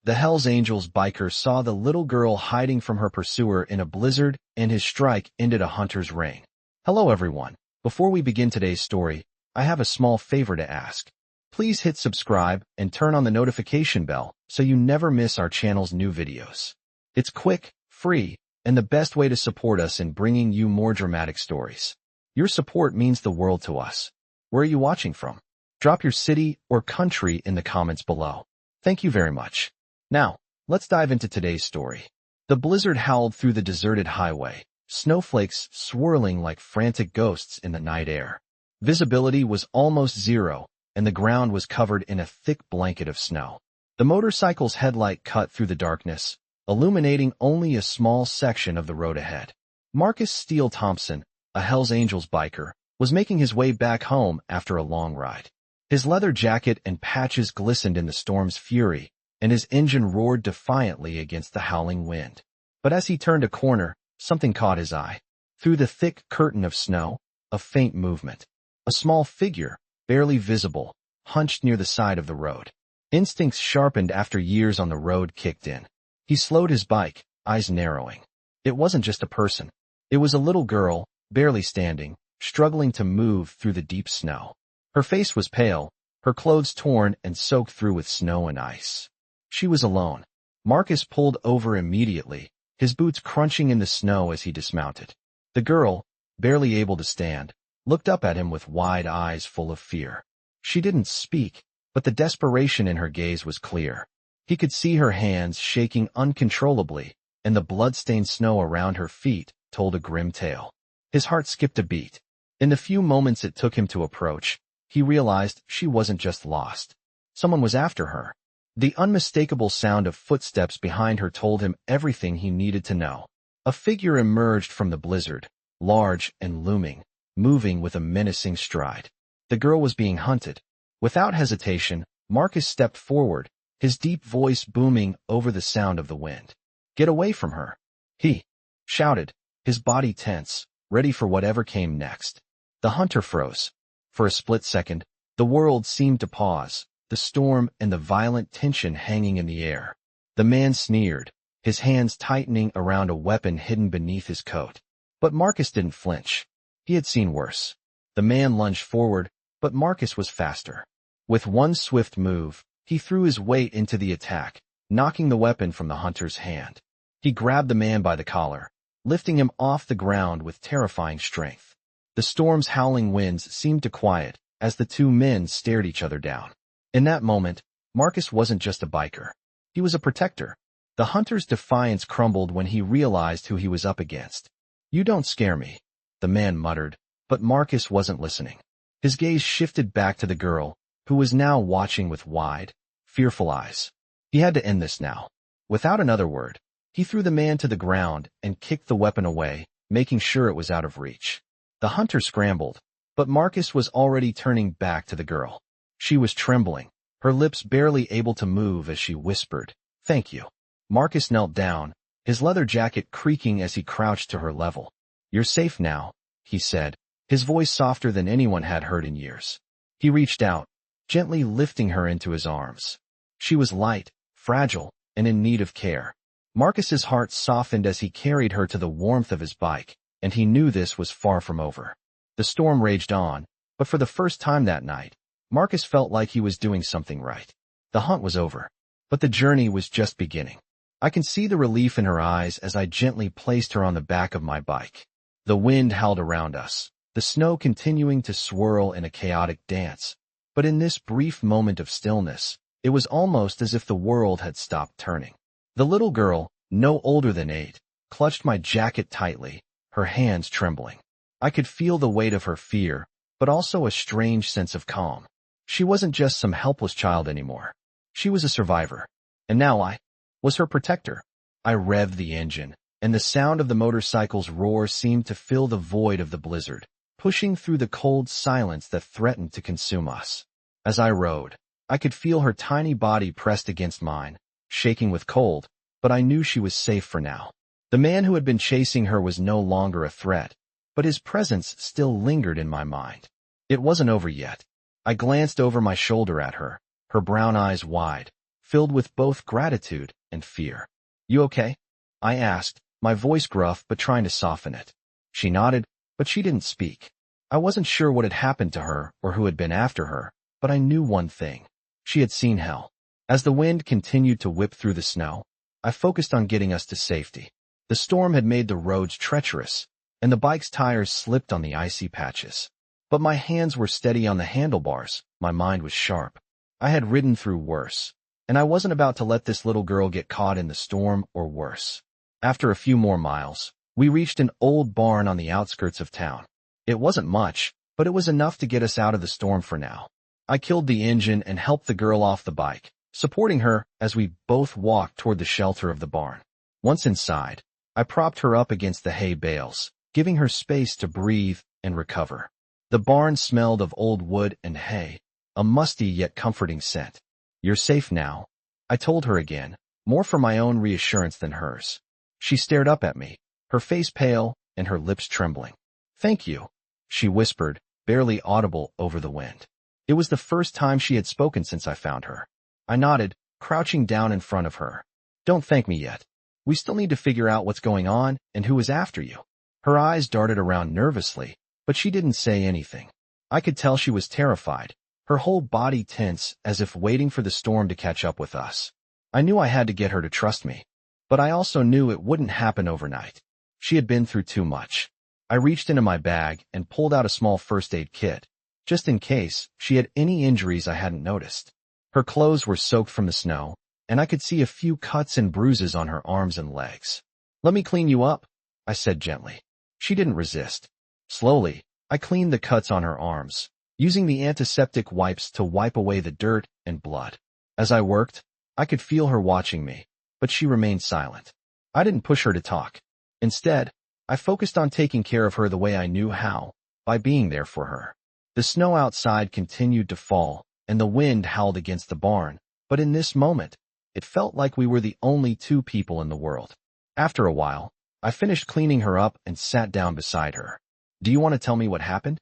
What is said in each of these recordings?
The Hells Angels biker saw the little girl hiding from her pursuer in a blizzard, and his strike ended a hunter's reign. Hello everyone. Before we begin today's story, I have a small favor to ask. Please hit subscribe and turn on the notification bell so you never miss our channel's new videos. It's quick, free, and the best way to support us in bringing you more dramatic stories. Your support means the world to us. Where are you watching from? Drop your city or country in the comments below. Thank you very much. Now, let's dive into today's story. The blizzard howled through the deserted highway, snowflakes swirling like frantic ghosts in the night air. Visibility was almost zero, and the ground was covered in a thick blanket of snow. The motorcycle's headlight cut through the darkness, illuminating only a small section of the road ahead. Marcus Steele Thompson, a Hells Angels biker, was making his way back home after a long ride. His leather jacket and patches glistened in the storm's fury, and his engine roared defiantly against the howling wind. But as he turned a corner, something caught his eye. Through the thick curtain of snow, a faint movement. A small figure, barely visible, hunched near the side of the road. Instincts sharpened after years on the road kicked in. He slowed his bike, eyes narrowing. It wasn't just a person. It was a little girl, barely standing, struggling to move through the deep snow. Her face was pale, her clothes torn and soaked through with snow and ice. She was alone. Marcus pulled over immediately, his boots crunching in the snow as he dismounted. The girl, barely able to stand, looked up at him with wide eyes full of fear. She didn't speak, but the desperation in her gaze was clear. He could see her hands shaking uncontrollably, and the blood-stained snow around her feet told a grim tale. His heart skipped a beat. In the few moments it took him to approach, he realized she wasn't just lost. Someone was after her. The unmistakable sound of footsteps behind her told him everything he needed to know. A figure emerged from the blizzard, large and looming, moving with a menacing stride. The girl was being hunted. Without hesitation, Marcus stepped forward, his deep voice booming over the sound of the wind. "Get away from her!" he shouted, his body tense, ready for whatever came next. The hunter froze. For a split second, the world seemed to pause, the storm and the violent tension hanging in the air. The man sneered, his hands tightening around a weapon hidden beneath his coat. But Marcus didn't flinch. He had seen worse. The man lunged forward, but Marcus was faster. With one swift move, he threw his weight into the attack, knocking the weapon from the hunter's hand. He grabbed the man by the collar, lifting him off the ground with terrifying strength. The storm's howling winds seemed to quiet as the two men stared each other down. In that moment, Marcus wasn't just a biker. He was a protector. The hunter's defiance crumbled when he realized who he was up against. "You don't scare me," the man muttered, but Marcus wasn't listening. His gaze shifted back to the girl, who was now watching with wide, fearful eyes. He had to end this now. Without another word, he threw the man to the ground and kicked the weapon away, making sure it was out of reach. The hunter scrambled, but Marcus was already turning back to the girl. She was trembling, her lips barely able to move as she whispered, "Thank you." Marcus knelt down, his leather jacket creaking as he crouched to her level. "You're safe now," he said, his voice softer than anyone had heard in years. He reached out, gently lifting her into his arms. She was light, fragile, and in need of care. Marcus's heart softened as he carried her to the warmth of his bike, and he knew this was far from over. The storm raged on, but for the first time that night, Marcus felt like he was doing something right. The hunt was over, but the journey was just beginning. I can see the relief in her eyes as I gently placed her on the back of my bike. The wind howled around us, the snow continuing to swirl in a chaotic dance. But in this brief moment of stillness, it was almost as if the world had stopped turning. The little girl, no older than 8, clutched my jacket tightly, her hands trembling. I could feel the weight of her fear, but also a strange sense of calm. She wasn't just some helpless child anymore. She was a survivor. And now I was her protector. I revved the engine, and the sound of the motorcycle's roar seemed to fill the void of the blizzard, pushing through the cold silence that threatened to consume us. As I rode, I could feel her tiny body pressed against mine, shaking with cold, but I knew she was safe for now. The man who had been chasing her was no longer a threat, but his presence still lingered in my mind. It wasn't over yet. I glanced over my shoulder at her, her brown eyes wide, filled with both gratitude and fear. "You okay?" I asked, my voice gruff but trying to soften it. She nodded, but she didn't speak. I wasn't sure what had happened to her or who had been after her, but I knew one thing. She had seen hell. As the wind continued to whip through the snow, I focused on getting us to safety. The storm had made the roads treacherous, and the bike's tires slipped on the icy patches. But my hands were steady on the handlebars, my mind was sharp. I had ridden through worse, and I wasn't about to let this little girl get caught in the storm or worse. After a few more miles, we reached an old barn on the outskirts of town. It wasn't much, but it was enough to get us out of the storm for now. I killed the engine and helped the girl off the bike, supporting her as we both walked toward the shelter of the barn. Once inside, I propped her up against the hay bales, giving her space to breathe and recover. The barn smelled of old wood and hay, a musty yet comforting scent. "You're safe now," I told her again, more for my own reassurance than hers. She stared up at me, her face pale and her lips trembling. "Thank you," she whispered, barely audible over the wind. It was the first time she had spoken since I found her. I nodded, crouching down in front of her. "Don't thank me yet. We still need to figure out what's going on and who is after you." Her eyes darted around nervously, but she didn't say anything. I could tell she was terrified, her whole body tense as if waiting for the storm to catch up with us. I knew I had to get her to trust me, but I also knew it wouldn't happen overnight. She had been through too much. I reached into my bag and pulled out a small first aid kit, just in case she had any injuries I hadn't noticed. Her clothes were soaked from the snow, and I could see a few cuts and bruises on her arms and legs. "Let me clean you up," I said gently. She didn't resist. Slowly, I cleaned the cuts on her arms, using the antiseptic wipes to wipe away the dirt and blood. As I worked, I could feel her watching me, but she remained silent. I didn't push her to talk. Instead, I focused on taking care of her the way I knew how, by being there for her. The snow outside continued to fall, and the wind howled against the barn, but in this moment, it felt like we were the only two people in the world. After a while, I finished cleaning her up and sat down beside her. "Do you want to tell me what happened?"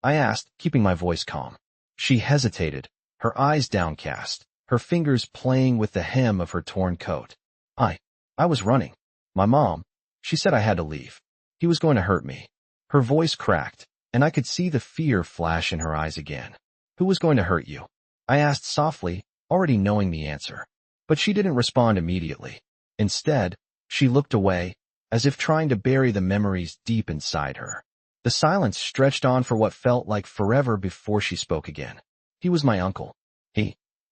I asked, keeping my voice calm. She hesitated, her eyes downcast, her fingers playing with the hem of her torn coat. I was running. My mom, she said I had to leave. He was going to hurt me." Her voice cracked, and I could see the fear flash in her eyes again. "Who was going to hurt you?" I asked softly, already knowing the answer. But she didn't respond immediately. Instead, she looked away, as if trying to bury the memories deep inside her. The silence stretched on for what felt like forever before she spoke again. "He was my uncle.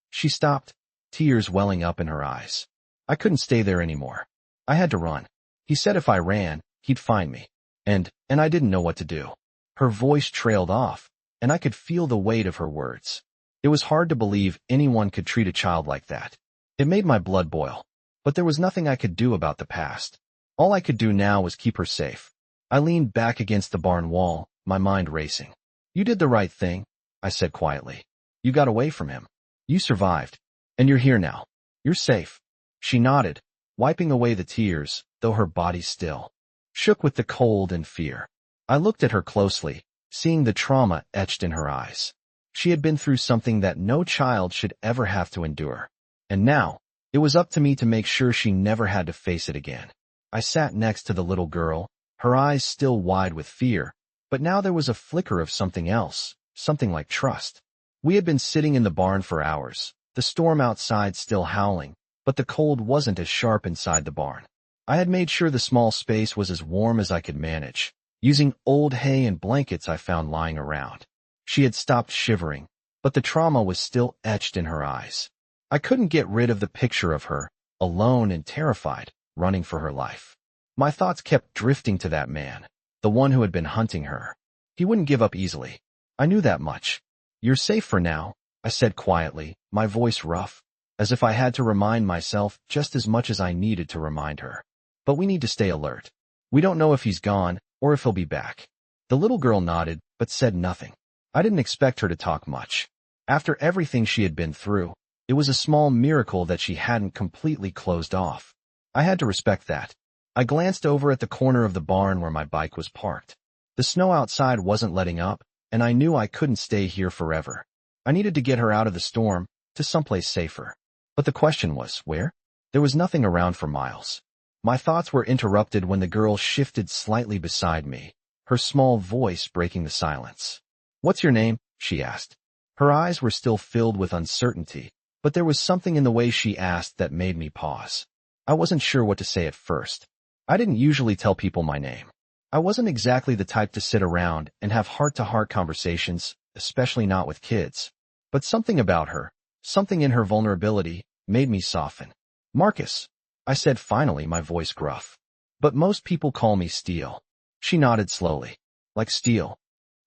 She stopped, tears welling up in her eyes. I couldn't stay there anymore. I had to run. He said if I ran, he'd find me. And I didn't know what to do." Her voice trailed off, and I could feel the weight of her words. It was hard to believe anyone could treat a child like that. It made my blood boil, but there was nothing I could do about the past. All I could do now was keep her safe. I leaned back against the barn wall, my mind racing. "You did the right thing," I said quietly. "You got away from him. You survived. And you're here now. You're safe." She nodded, wiping away the tears, though her body still shook with the cold and fear. I looked at her closely, seeing the trauma etched in her eyes. She had been through something that no child should ever have to endure. And now, it was up to me to make sure she never had to face it again. I sat next to the little girl, her eyes still wide with fear, but now there was a flicker of something else, something like trust. We had been sitting in the barn for hours, the storm outside still howling, but the cold wasn't as sharp inside the barn. I had made sure the small space was as warm as I could manage, using old hay and blankets I found lying around. She had stopped shivering, but the trauma was still etched in her eyes. I couldn't get rid of the picture of her, alone and terrified, running for her life. My thoughts kept drifting to that man, the one who had been hunting her. He wouldn't give up easily. I knew that much. "You're safe for now," I said quietly, my voice rough, as if I had to remind myself just as much as I needed to remind her. "But we need to stay alert. We don't know if he's gone or if he'll be back." The little girl nodded, but said nothing. I didn't expect her to talk much. After everything she had been through, it was a small miracle that she hadn't completely closed off. I had to respect that. I glanced over at the corner of the barn where my bike was parked. The snow outside wasn't letting up, and I knew I couldn't stay here forever. I needed to get her out of the storm, to someplace safer. But the question was, where? There was nothing around for miles. My thoughts were interrupted when the girl shifted slightly beside me, her small voice breaking the silence. "What's your name?" she asked. Her eyes were still filled with uncertainty, but there was something in the way she asked that made me pause. I wasn't sure what to say at first. I didn't usually tell people my name. I wasn't exactly the type to sit around and have heart-to-heart conversations, especially not with kids. But something about her, something in her vulnerability, made me soften. "Marcus," I said finally, my voice gruff. "But most people call me Steel." She nodded slowly. "Like steel?"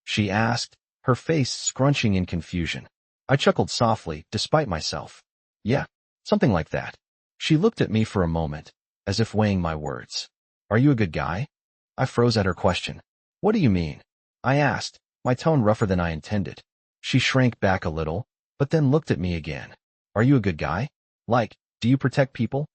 she asked, her face scrunching in confusion. I chuckled softly, despite myself. "Yeah, something like that." She looked at me for a moment, as if weighing my words. "Are you a good guy?" I froze at her question. "What do you mean?" I asked, my tone rougher than I intended. She shrank back a little, but then looked at me again. "Are you a good guy? Like, do you protect people?"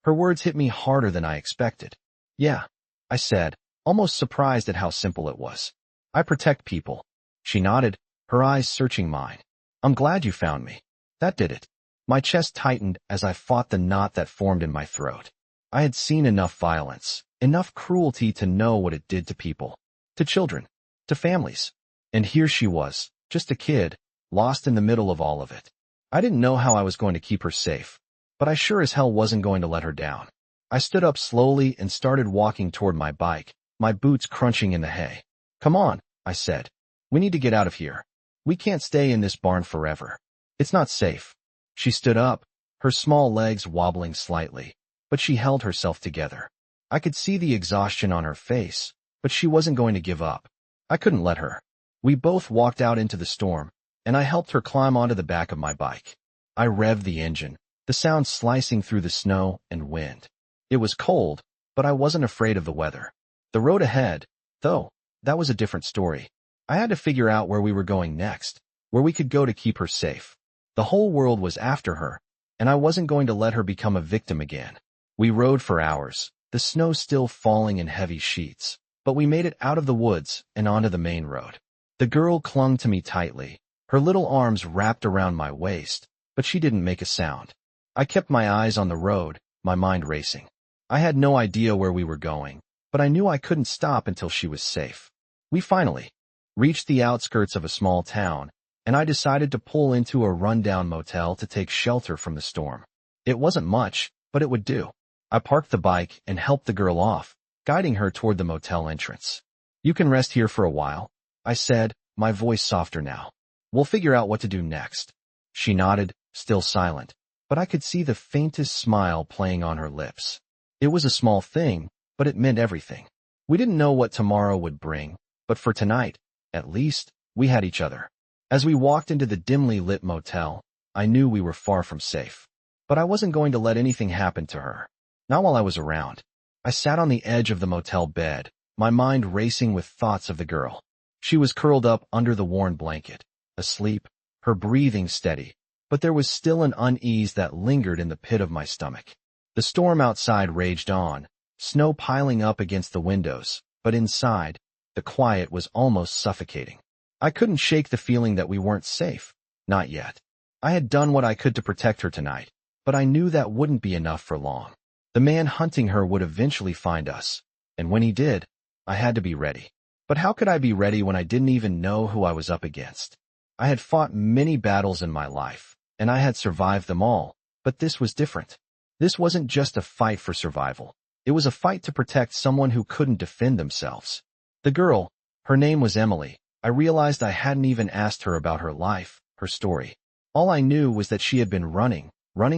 Her words hit me harder than I expected. "Yeah," I said, almost surprised at how simple it was. "I protect people." She nodded, her eyes searching mine. "I'm glad you found me." That did it. My chest tightened as I fought the knot that formed in my throat. I had seen enough violence, enough cruelty to know what it did to people, to children, to families. And here she was, just a kid, lost in the middle of all of it. I didn't know how I was going to keep her safe, but I sure as hell wasn't going to let her down. I stood up slowly and started walking toward my bike, my boots crunching in the hay. "Come on," I said. "We need to get out of here. We can't stay in this barn forever. It's not safe." She stood up, her small legs wobbling slightly, but she held herself together. I could see the exhaustion on her face, but she wasn't going to give up. I couldn't let her. We both walked out into the storm, and I helped her climb onto the back of my bike. I revved the engine, the sound slicing through the snow and wind. It was cold, but I wasn't afraid of the weather. The road ahead, though, that was a different story. I had to figure out where we were going next, where we could go to keep her safe. The whole world was after her, and I wasn't going to let her become a victim again. We rode for hours, the snow still falling in heavy sheets, but we made it out of the woods and onto the main road. The girl clung to me tightly, her little arms wrapped around my waist, but she didn't make a sound. I kept my eyes on the road, my mind racing. I had no idea where we were going, but I knew I couldn't stop until she was safe. We finally reached the outskirts of a small town, and I decided to pull into a rundown motel to take shelter from the storm. It wasn't much, but it would do. I parked the bike and helped the girl off, guiding her toward the motel entrance. "You can rest here for a while," I said, my voice softer now. "We'll figure out what to do next." She nodded, still silent, but I could see the faintest smile playing on her lips. It was a small thing, but it meant everything. We didn't know what tomorrow would bring, but for tonight, at least, we had each other. As we walked into the dimly lit motel, I knew we were far from safe. But I wasn't going to let anything happen to her. Not while I was around. I sat on the edge of the motel bed, my mind racing with thoughts of the girl. She was curled up under the worn blanket, asleep, her breathing steady, but there was still an unease that lingered in the pit of my stomach. The storm outside raged on, snow piling up against the windows, but inside, the quiet was almost suffocating. I couldn't shake the feeling that we weren't safe. Not yet. I had done what I could to protect her tonight, but I knew that wouldn't be enough for long. The man hunting her would eventually find us, and when he did, I had to be ready. But how could I be ready when I didn't even know who I was up against? I had fought many battles in my life, and I had survived them all, but this was different. This wasn't just a fight for survival. It was a fight to protect someone who couldn't defend themselves. The girl, her name was Emily. I realized I hadn't even asked her about her life, her story. All I knew was that she had been running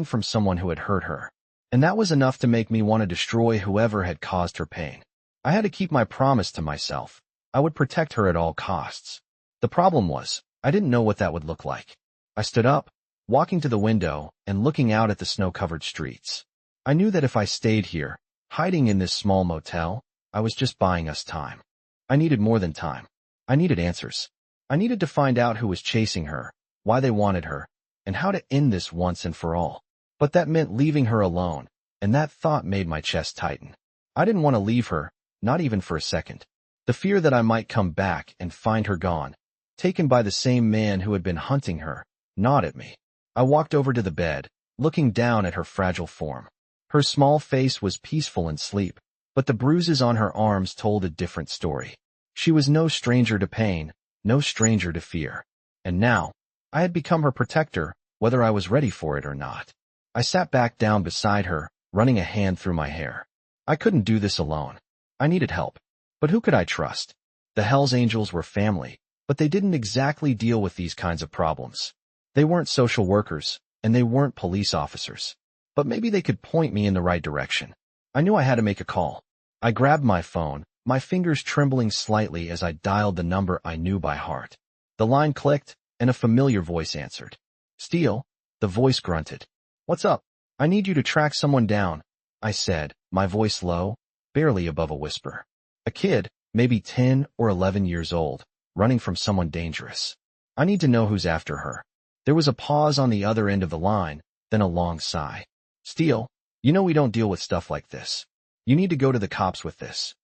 from someone who had hurt her. And that was enough to make me want to destroy whoever had caused her pain. I had to keep my promise to myself. I would protect her at all costs. The problem was, I didn't know what that would look like. I stood up, walking to the window and looking out at the snow-covered streets. I knew that if I stayed here, hiding in this small motel, I was just buying us time. I needed more than time. I needed answers. I needed to find out who was chasing her, why they wanted her, and how to end this once and for all. But that meant leaving her alone, and that thought made my chest tighten. I didn't want to leave her, not even for a second. The fear that I might come back and find her gone, taken by the same man who had been hunting her, gnawed at me. I walked over to the bed, looking down at her fragile form. Her small face was peaceful in sleep, but the bruises on her arms told a different story. She was no stranger to pain, no stranger to fear. And now, I had become her protector, whether I was ready for it or not. I sat back down beside her, running a hand through my hair. I couldn't do this alone. I needed help. But who could I trust? The Hells Angels were family, but they didn't exactly deal with these kinds of problems. They weren't social workers, and they weren't police officers. But maybe they could point me in the right direction. I knew I had to make a call. I grabbed my phone, my fingers trembling slightly as I dialed the number I knew by heart. The line clicked, and a familiar voice answered. "Steele," the voice grunted. "What's up? I need you to track someone down," I said, my voice low, barely above a whisper. A kid, maybe 10 or 11 years old, running from someone dangerous. I need to know who's after her. There was a pause on the other end of the line, then a long sigh. "Steele, you know we don't deal with stuff like this. You need to go to the cops with this."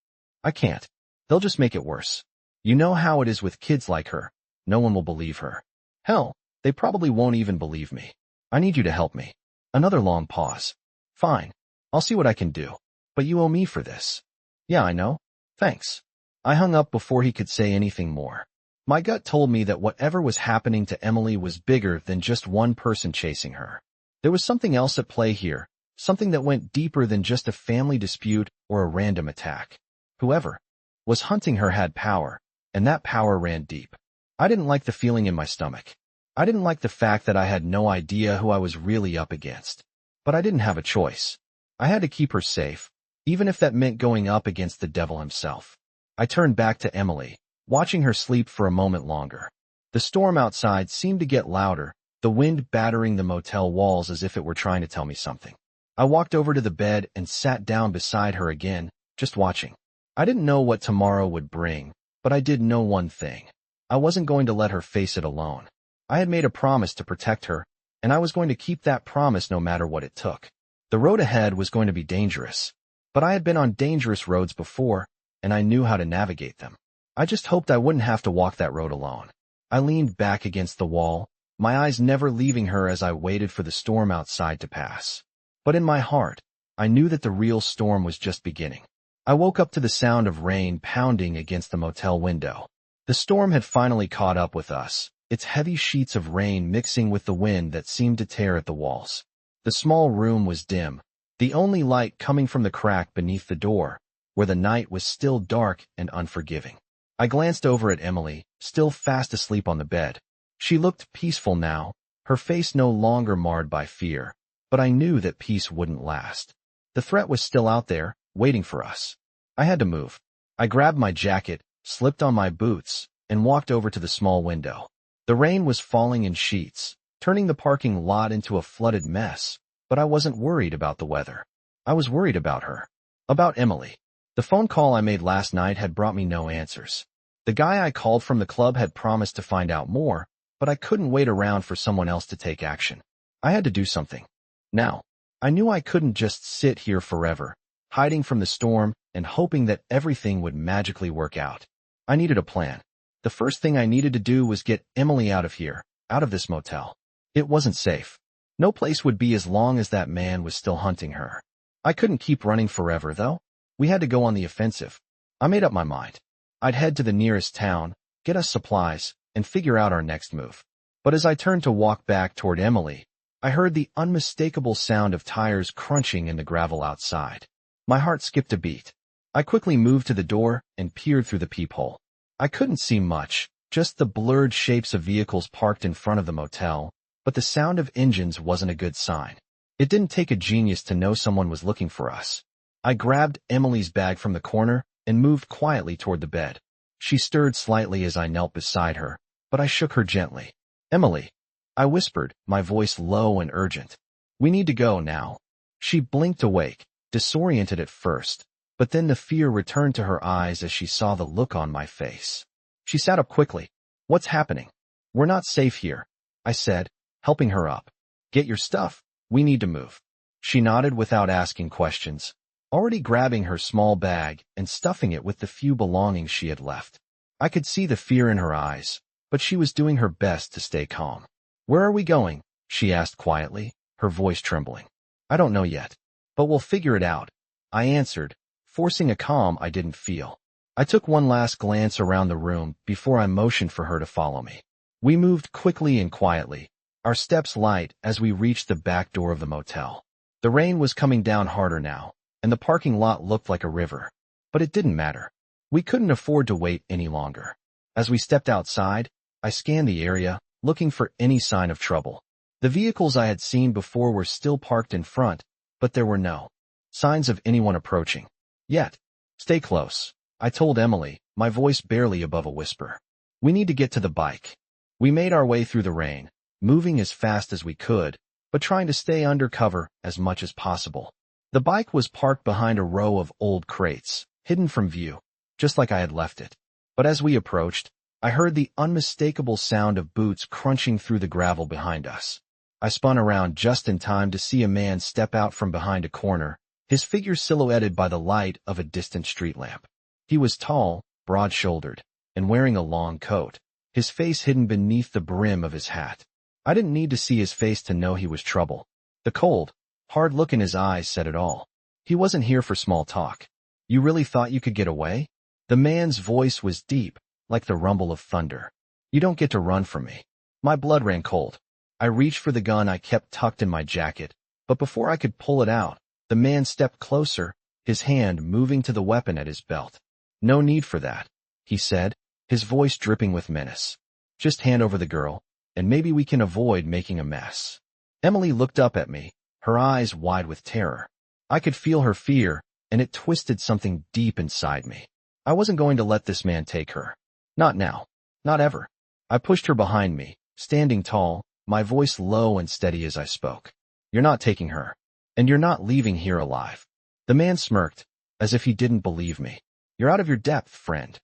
"I can't. They'll just make it worse. You know how it is with kids like her. No one will believe her. Hell, they probably won't even believe me. I need you to help me." Another long pause. "Fine. I'll see what I can do. But you owe me for this." "Yeah, I know. Thanks." I hung up before he could say anything more. My gut told me that whatever was happening to Emily was bigger than just one person chasing her. There was something else at play here, something that went deeper than just a family dispute or a random attack. Whoever was hunting her had power, and that power ran deep. I didn't like the feeling in my stomach. I didn't like the fact that I had no idea who I was really up against. But I didn't have a choice. I had to keep her safe, even if that meant going up against the devil himself. I turned back to Emily, watching her sleep for a moment longer. The storm outside seemed to get louder, the wind battering the motel walls as if it were trying to tell me something. I walked over to the bed and sat down beside her again, just watching. I didn't know what tomorrow would bring, but I did know one thing. I wasn't going to let her face it alone. I had made a promise to protect her, and I was going to keep that promise no matter what it took. The road ahead was going to be dangerous, but I had been on dangerous roads before, and I knew how to navigate them. I just hoped I wouldn't have to walk that road alone. I leaned back against the wall, my eyes never leaving her as I waited for the storm outside to pass. But in my heart, I knew that the real storm was just beginning. I woke up to the sound of rain pounding against the motel window. The storm had finally caught up with us, its heavy sheets of rain mixing with the wind that seemed to tear at the walls. The small room was dim, the only light coming from the crack beneath the door, where the night was still dark and unforgiving. I glanced over at Emily, still fast asleep on the bed. She looked peaceful now, her face no longer marred by fear, but I knew that peace wouldn't last. The threat was still out there, waiting for us. I had to move. I grabbed my jacket, slipped on my boots, and walked over to the small window. The rain was falling in sheets, turning the parking lot into a flooded mess, but I wasn't worried about the weather. I was worried about her. About Emily. The phone call I made last night had brought me no answers. The guy I called from the club had promised to find out more, but I couldn't wait around for someone else to take action. I had to do something. Now, I knew I couldn't just sit here forever, hiding from the storm and hoping that everything would magically work out. I needed a plan. The first thing I needed to do was get Emily out of here, out of this motel. It wasn't safe. No place would be as long as that man was still hunting her. I couldn't keep running forever, though. We had to go on the offensive. I made up my mind. I'd head to the nearest town, get us supplies, and figure out our next move. But as I turned to walk back toward Emily, I heard the unmistakable sound of tires crunching in the gravel outside. My heart skipped a beat. I quickly moved to the door and peered through the peephole. I couldn't see much, just the blurred shapes of vehicles parked in front of the motel, but the sound of engines wasn't a good sign. It didn't take a genius to know someone was looking for us. I grabbed Emily's bag from the corner and moved quietly toward the bed. She stirred slightly as I knelt beside her, but I shook her gently. "Emily," I whispered, my voice low and urgent. "We need to go now." She blinked awake, disoriented at first, but then the fear returned to her eyes as she saw the look on my face. She sat up quickly. "What's happening?" "We're not safe here," I said, helping her up. "Get your stuff. We need to move." She nodded without asking questions, already grabbing her small bag and stuffing it with the few belongings she had left. I could see the fear in her eyes, but she was doing her best to stay calm. "Where are we going?" she asked quietly, her voice trembling. I don't know yet, but we'll figure it out, I answered, forcing a calm I didn't feel. I took one last glance around the room before I motioned for her to follow me. We moved quickly and quietly, our steps light as we reached the back door of the motel. The rain was coming down harder now, and the parking lot looked like a river. But it didn't matter. We couldn't afford to wait any longer. As we stepped outside, I scanned the area, looking for any sign of trouble. The vehicles I had seen before were still parked in front, but there were no signs of anyone approaching. Yet. Stay close, I told Emily, my voice barely above a whisper. We need to get to the bike. We made our way through the rain, moving as fast as we could, but trying to stay under cover as much as possible. The bike was parked behind a row of old crates, hidden from view, just like I had left it. But as we approached, I heard the unmistakable sound of boots crunching through the gravel behind us. I spun around just in time to see a man step out from behind a corner, his figure silhouetted by the light of a distant street lamp. He was tall, broad-shouldered, and wearing a long coat, his face hidden beneath the brim of his hat. I didn't need to see his face to know he was trouble. The cold, hard look in his eyes said it all. He wasn't here for small talk. You really thought you could get away? The man's voice was deep, like the rumble of thunder. You don't get to run from me. My blood ran cold. I reached for the gun I kept tucked in my jacket, but before I could pull it out, the man stepped closer, his hand moving to the weapon at his belt. No need for that, he said, his voice dripping with menace. Just hand over the girl, and maybe we can avoid making a mess. Emily looked up at me, her eyes wide with terror. I could feel her fear, and it twisted something deep inside me. I wasn't going to let this man take her. Not now. Not ever. I pushed her behind me, standing tall, my voice low and steady as I spoke. You're not taking her. And you're not leaving here alive. The man smirked, as if he didn't believe me. You're out of your depth, friend.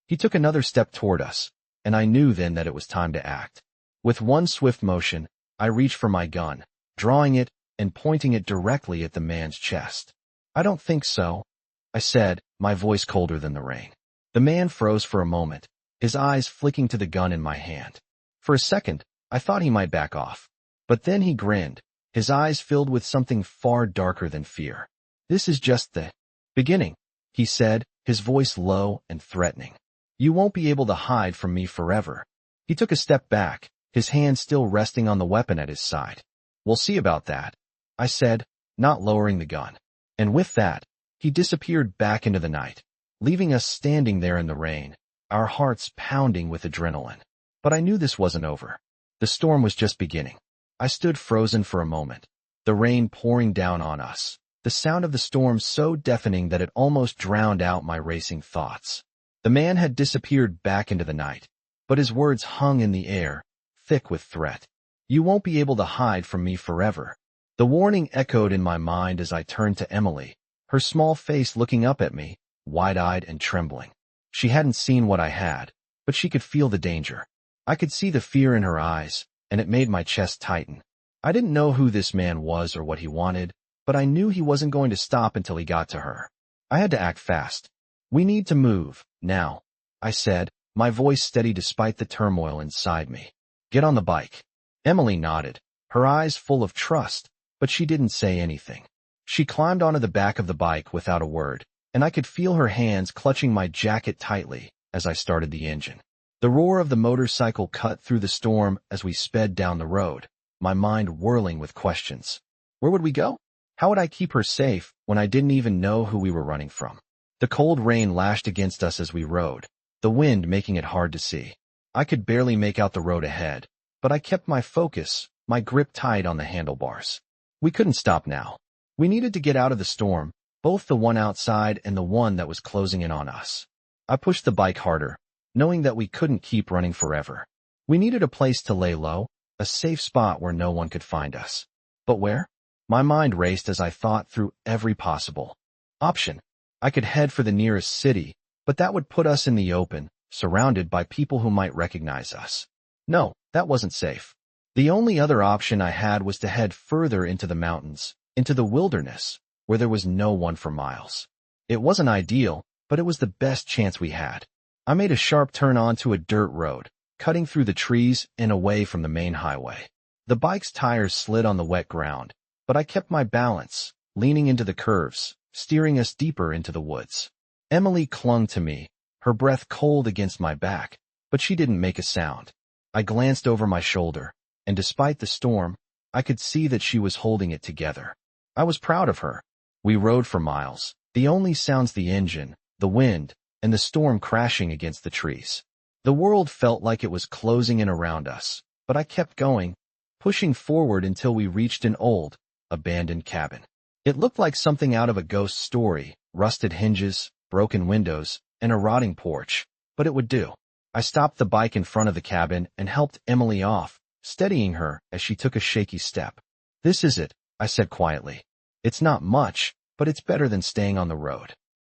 He took another step toward us, and I knew then that it was time to act. With one swift motion, I reached for my gun, drawing it and pointing it directly at the man's chest. I don't think so, I said, my voice colder than the rain. The man froze for a moment, his eyes flicking to the gun in my hand. For a second, I thought he might back off. But then he grinned, his eyes filled with something far darker than fear. This is just the beginning, he said, his voice low and threatening. You won't be able to hide from me forever. He took a step back, his hand still resting on the weapon at his side. We'll see about that, I said, not lowering the gun. And with that, he disappeared back into the night, leaving us standing there in the rain, our hearts pounding with adrenaline. But I knew this wasn't over. The storm was just beginning. I stood frozen for a moment, the rain pouring down on us, the sound of the storm so deafening that it almost drowned out my racing thoughts. The man had disappeared back into the night, but his words hung in the air, thick with threat. You won't be able to hide from me forever. The warning echoed in my mind as I turned to Emily, her small face looking up at me, wide-eyed and trembling. She hadn't seen what I had, but she could feel the danger. I could see the fear in her eyes, and it made my chest tighten. I didn't know who this man was or what he wanted, but I knew he wasn't going to stop until he got to her. I had to act fast. We need to move, now, I said, my voice steady despite the turmoil inside me. Get on the bike. Emily nodded, her eyes full of trust, but she didn't say anything. She climbed onto the back of the bike without a word, and I could feel her hands clutching my jacket tightly as I started the engine. The roar of the motorcycle cut through the storm as we sped down the road, my mind whirling with questions. Where would we go? How would I keep her safe when I didn't even know who we were running from? The cold rain lashed against us as we rode, the wind making it hard to see. I could barely make out the road ahead, but I kept my focus, my grip tight on the handlebars. We couldn't stop now. We needed to get out of the storm, both the one outside and the one that was closing in on us. I pushed the bike harder, knowing that we couldn't keep running forever. We needed a place to lay low, a safe spot where no one could find us. But where? My mind raced as I thought through every possible option. I could head for the nearest city, but that would put us in the open, surrounded by people who might recognize us. No, that wasn't safe. The only other option I had was to head further into the mountains, into the wilderness, where there was no one for miles. It wasn't ideal, but it was the best chance we had. I made a sharp turn onto a dirt road, cutting through the trees and away from the main highway. The bike's tires slid on the wet ground, but I kept my balance, leaning into the curves, steering us deeper into the woods. Emily clung to me, her breath cold against my back, but she didn't make a sound. I glanced over my shoulder, and despite the storm, I could see that she was holding it together. I was proud of her. We rode for miles, the only sounds the engine, the wind, and the storm crashing against the trees. The world felt like it was closing in around us, but I kept going, pushing forward until we reached an old, abandoned cabin. It looked like something out of a ghost story, rusted hinges, broken windows, and a rotting porch, but it would do. I stopped the bike in front of the cabin and helped Emily off, steadying her as she took a shaky step. "This is it," I said quietly. "It's not much, but it's better than staying on the road."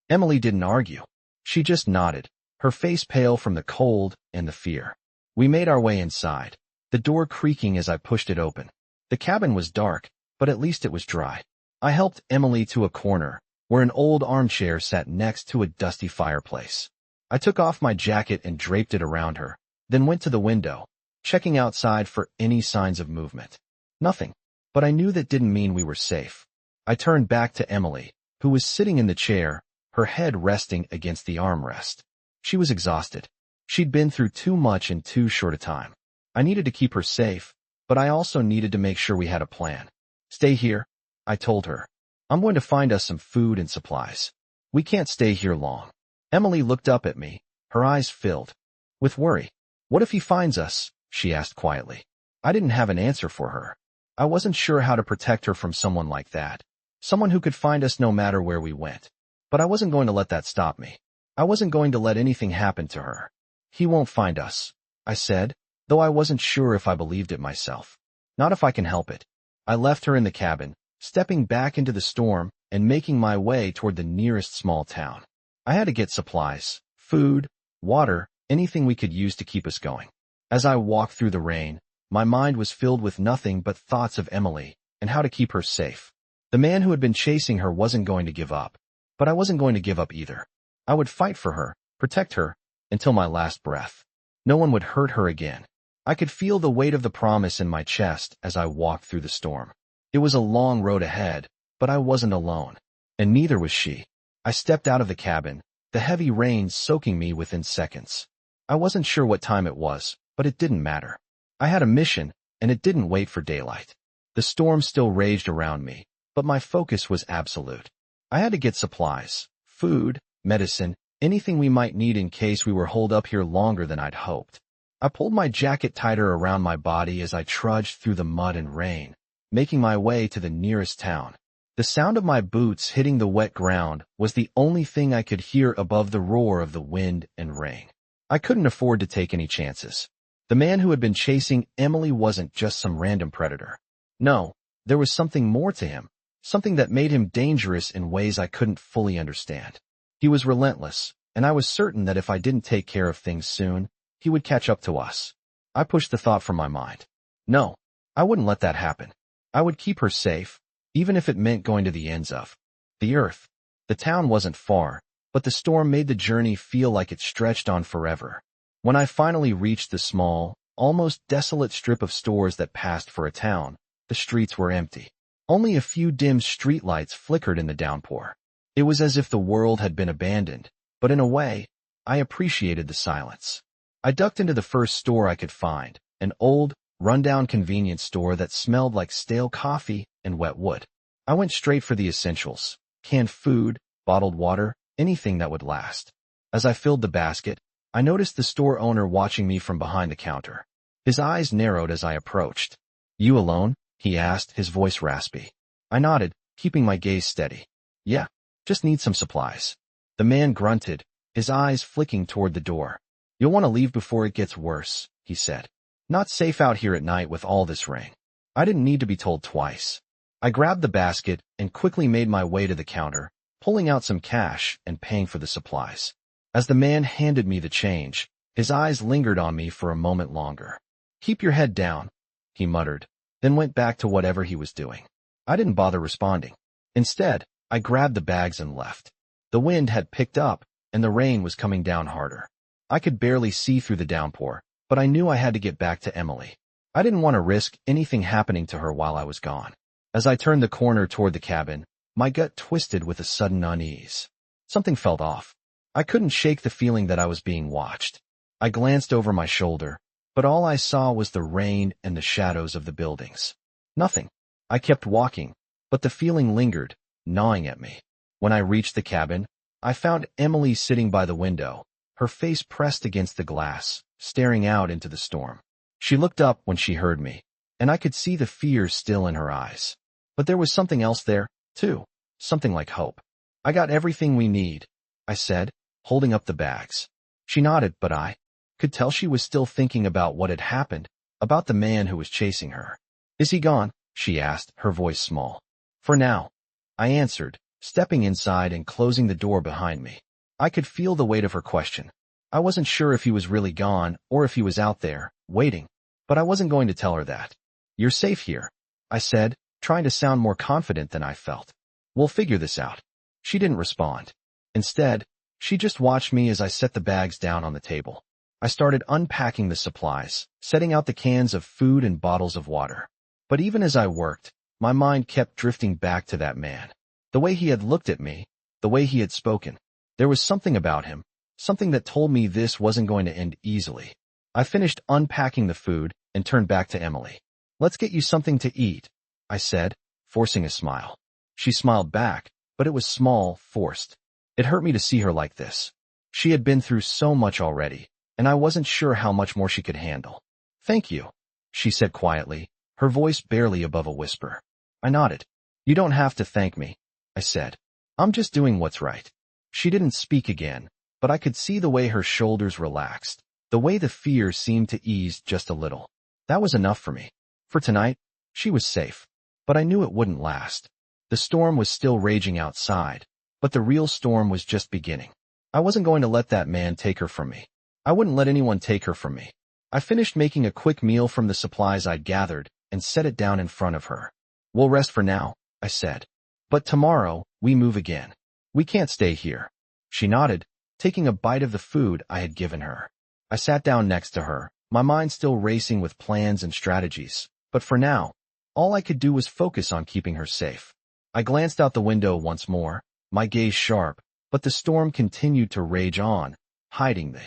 Emily didn't argue. She just nodded, her face pale from the cold and the fear. We made our way inside, the door creaking as I pushed it open. The cabin was dark, but at least it was dry. I helped Emily to a corner, where an old armchair sat next to a dusty fireplace. I took off my jacket and draped it around her, then went to the window, checking outside for any signs of movement. Nothing, but I knew that didn't mean we were safe. I turned back to Emily, who was sitting in the chair, her head resting against the armrest. She was exhausted. She'd been through too much in too short a time. I needed to keep her safe, but I also needed to make sure we had a plan. "Stay here," I told her. "I'm going to find us some food and supplies. We can't stay here long." Emily looked up at me, her eyes filled with worry. "What if he finds us?" she asked quietly. I didn't have an answer for her. I wasn't sure how to protect her from someone like that, someone who could find us no matter where we went. But I wasn't going to let that stop me. I wasn't going to let anything happen to her. "He won't find us," I said, though I wasn't sure if I believed it myself. "Not if I can help it." I left her in the cabin, stepping back into the storm and making my way toward the nearest small town. I had to get supplies, food, water, anything we could use to keep us going. As I walked through the rain, my mind was filled with nothing but thoughts of Emily and how to keep her safe. The man who had been chasing her wasn't going to give up, but I wasn't going to give up either. I would fight for her, protect her, until my last breath. No one would hurt her again. I could feel the weight of the promise in my chest as I walked through the storm. It was a long road ahead, but I wasn't alone, and neither was she. I stepped out of the cabin, the heavy rain soaking me within seconds. I wasn't sure what time it was, but it didn't matter. I had a mission, and it didn't wait for daylight. The storm still raged around me, but my focus was absolute. I had to get supplies, food, medicine, anything we might need in case we were holed up here longer than I'd hoped. I pulled my jacket tighter around my body as I trudged through the mud and rain, making my way to the nearest town. The sound of my boots hitting the wet ground was the only thing I could hear above the roar of the wind and rain. I couldn't afford to take any chances. The man who had been chasing Emily wasn't just some random predator. No, there was something more to him, something that made him dangerous in ways I couldn't fully understand. He was relentless, and I was certain that if I didn't take care of things soon, he would catch up to us. I pushed the thought from my mind. No, I wouldn't let that happen. I would keep her safe, even if it meant going to the ends of the earth. The town wasn't far, but the storm made the journey feel like it stretched on forever. When I finally reached the small, almost desolate strip of stores that passed for a town, the streets were empty. Only a few dim streetlights flickered in the downpour. It was as if the world had been abandoned, but in a way, I appreciated the silence. I ducked into the first store I could find, an old, rundown convenience store that smelled like stale coffee and wet wood. I went straight for the essentials, canned food, bottled water, anything that would last. As I filled the basket, I noticed the store owner watching me from behind the counter. His eyes narrowed as I approached. "You alone?" he asked, his voice raspy. I nodded, keeping my gaze steady. "Yeah, just need some supplies." The man grunted, his eyes flicking toward the door. "You'll want to leave before it gets worse," he said. "Not safe out here at night with all this rain." I didn't need to be told twice. I grabbed the basket and quickly made my way to the counter, pulling out some cash and paying for the supplies. As the man handed me the change, his eyes lingered on me for a moment longer. "Keep your head down," he muttered, then went back to whatever he was doing. I didn't bother responding. Instead, I grabbed the bags and left. The wind had picked up, and the rain was coming down harder. I could barely see through the downpour, but I knew I had to get back to Emily. I didn't want to risk anything happening to her while I was gone. As I turned the corner toward the cabin, my gut twisted with a sudden unease. Something felt off. I couldn't shake the feeling that I was being watched. I glanced over my shoulder, but all I saw was the rain and the shadows of the buildings. Nothing. I kept walking, but the feeling lingered, gnawing at me. When I reached the cabin, I found Emily sitting by the window, her face pressed against the glass, staring out into the storm. She looked up when she heard me, and I could see the fear still in her eyes. But there was something else there, too, something like hope. "I got everything we need," I said, holding up the bags. She nodded, but I could tell she was still thinking about what had happened, about the man who was chasing her. "Is he gone?" she asked, her voice small. "For now," I answered, stepping inside and closing the door behind me. I could feel the weight of her question. I wasn't sure if he was really gone or if he was out there, waiting, but I wasn't going to tell her that. "You're safe here," I said, trying to sound more confident than I felt. "We'll figure this out." She didn't respond. Instead, she just watched me as I set the bags down on the table. I started unpacking the supplies, setting out the cans of food and bottles of water. But even as I worked, my mind kept drifting back to that man. The way he had looked at me, the way he had spoken. There was something about him, something that told me this wasn't going to end easily. I finished unpacking the food and turned back to Emily. "Let's get you something to eat," I said, forcing a smile. She smiled back, but it was small, forced. It hurt me to see her like this. She had been through so much already, and I wasn't sure how much more she could handle. "Thank you," she said quietly, her voice barely above a whisper. I nodded. "You don't have to thank me," I said. "I'm just doing what's right." She didn't speak again, but I could see the way her shoulders relaxed, the way the fear seemed to ease just a little. That was enough for me. For tonight, she was safe. But I knew it wouldn't last. The storm was still raging outside, but the real storm was just beginning. I wasn't going to let that man take her from me. I wouldn't let anyone take her from me. I finished making a quick meal from the supplies I'd gathered and set it down in front of her. "We'll rest for now," I said. "But tomorrow, we move again. We can't stay here." She nodded, taking a bite of the food I had given her. I sat down next to her, my mind still racing with plans and strategies. But for now, all I could do was focus on keeping her safe. I glanced out the window once more, my gaze sharp, but the storm continued to rage on, hiding the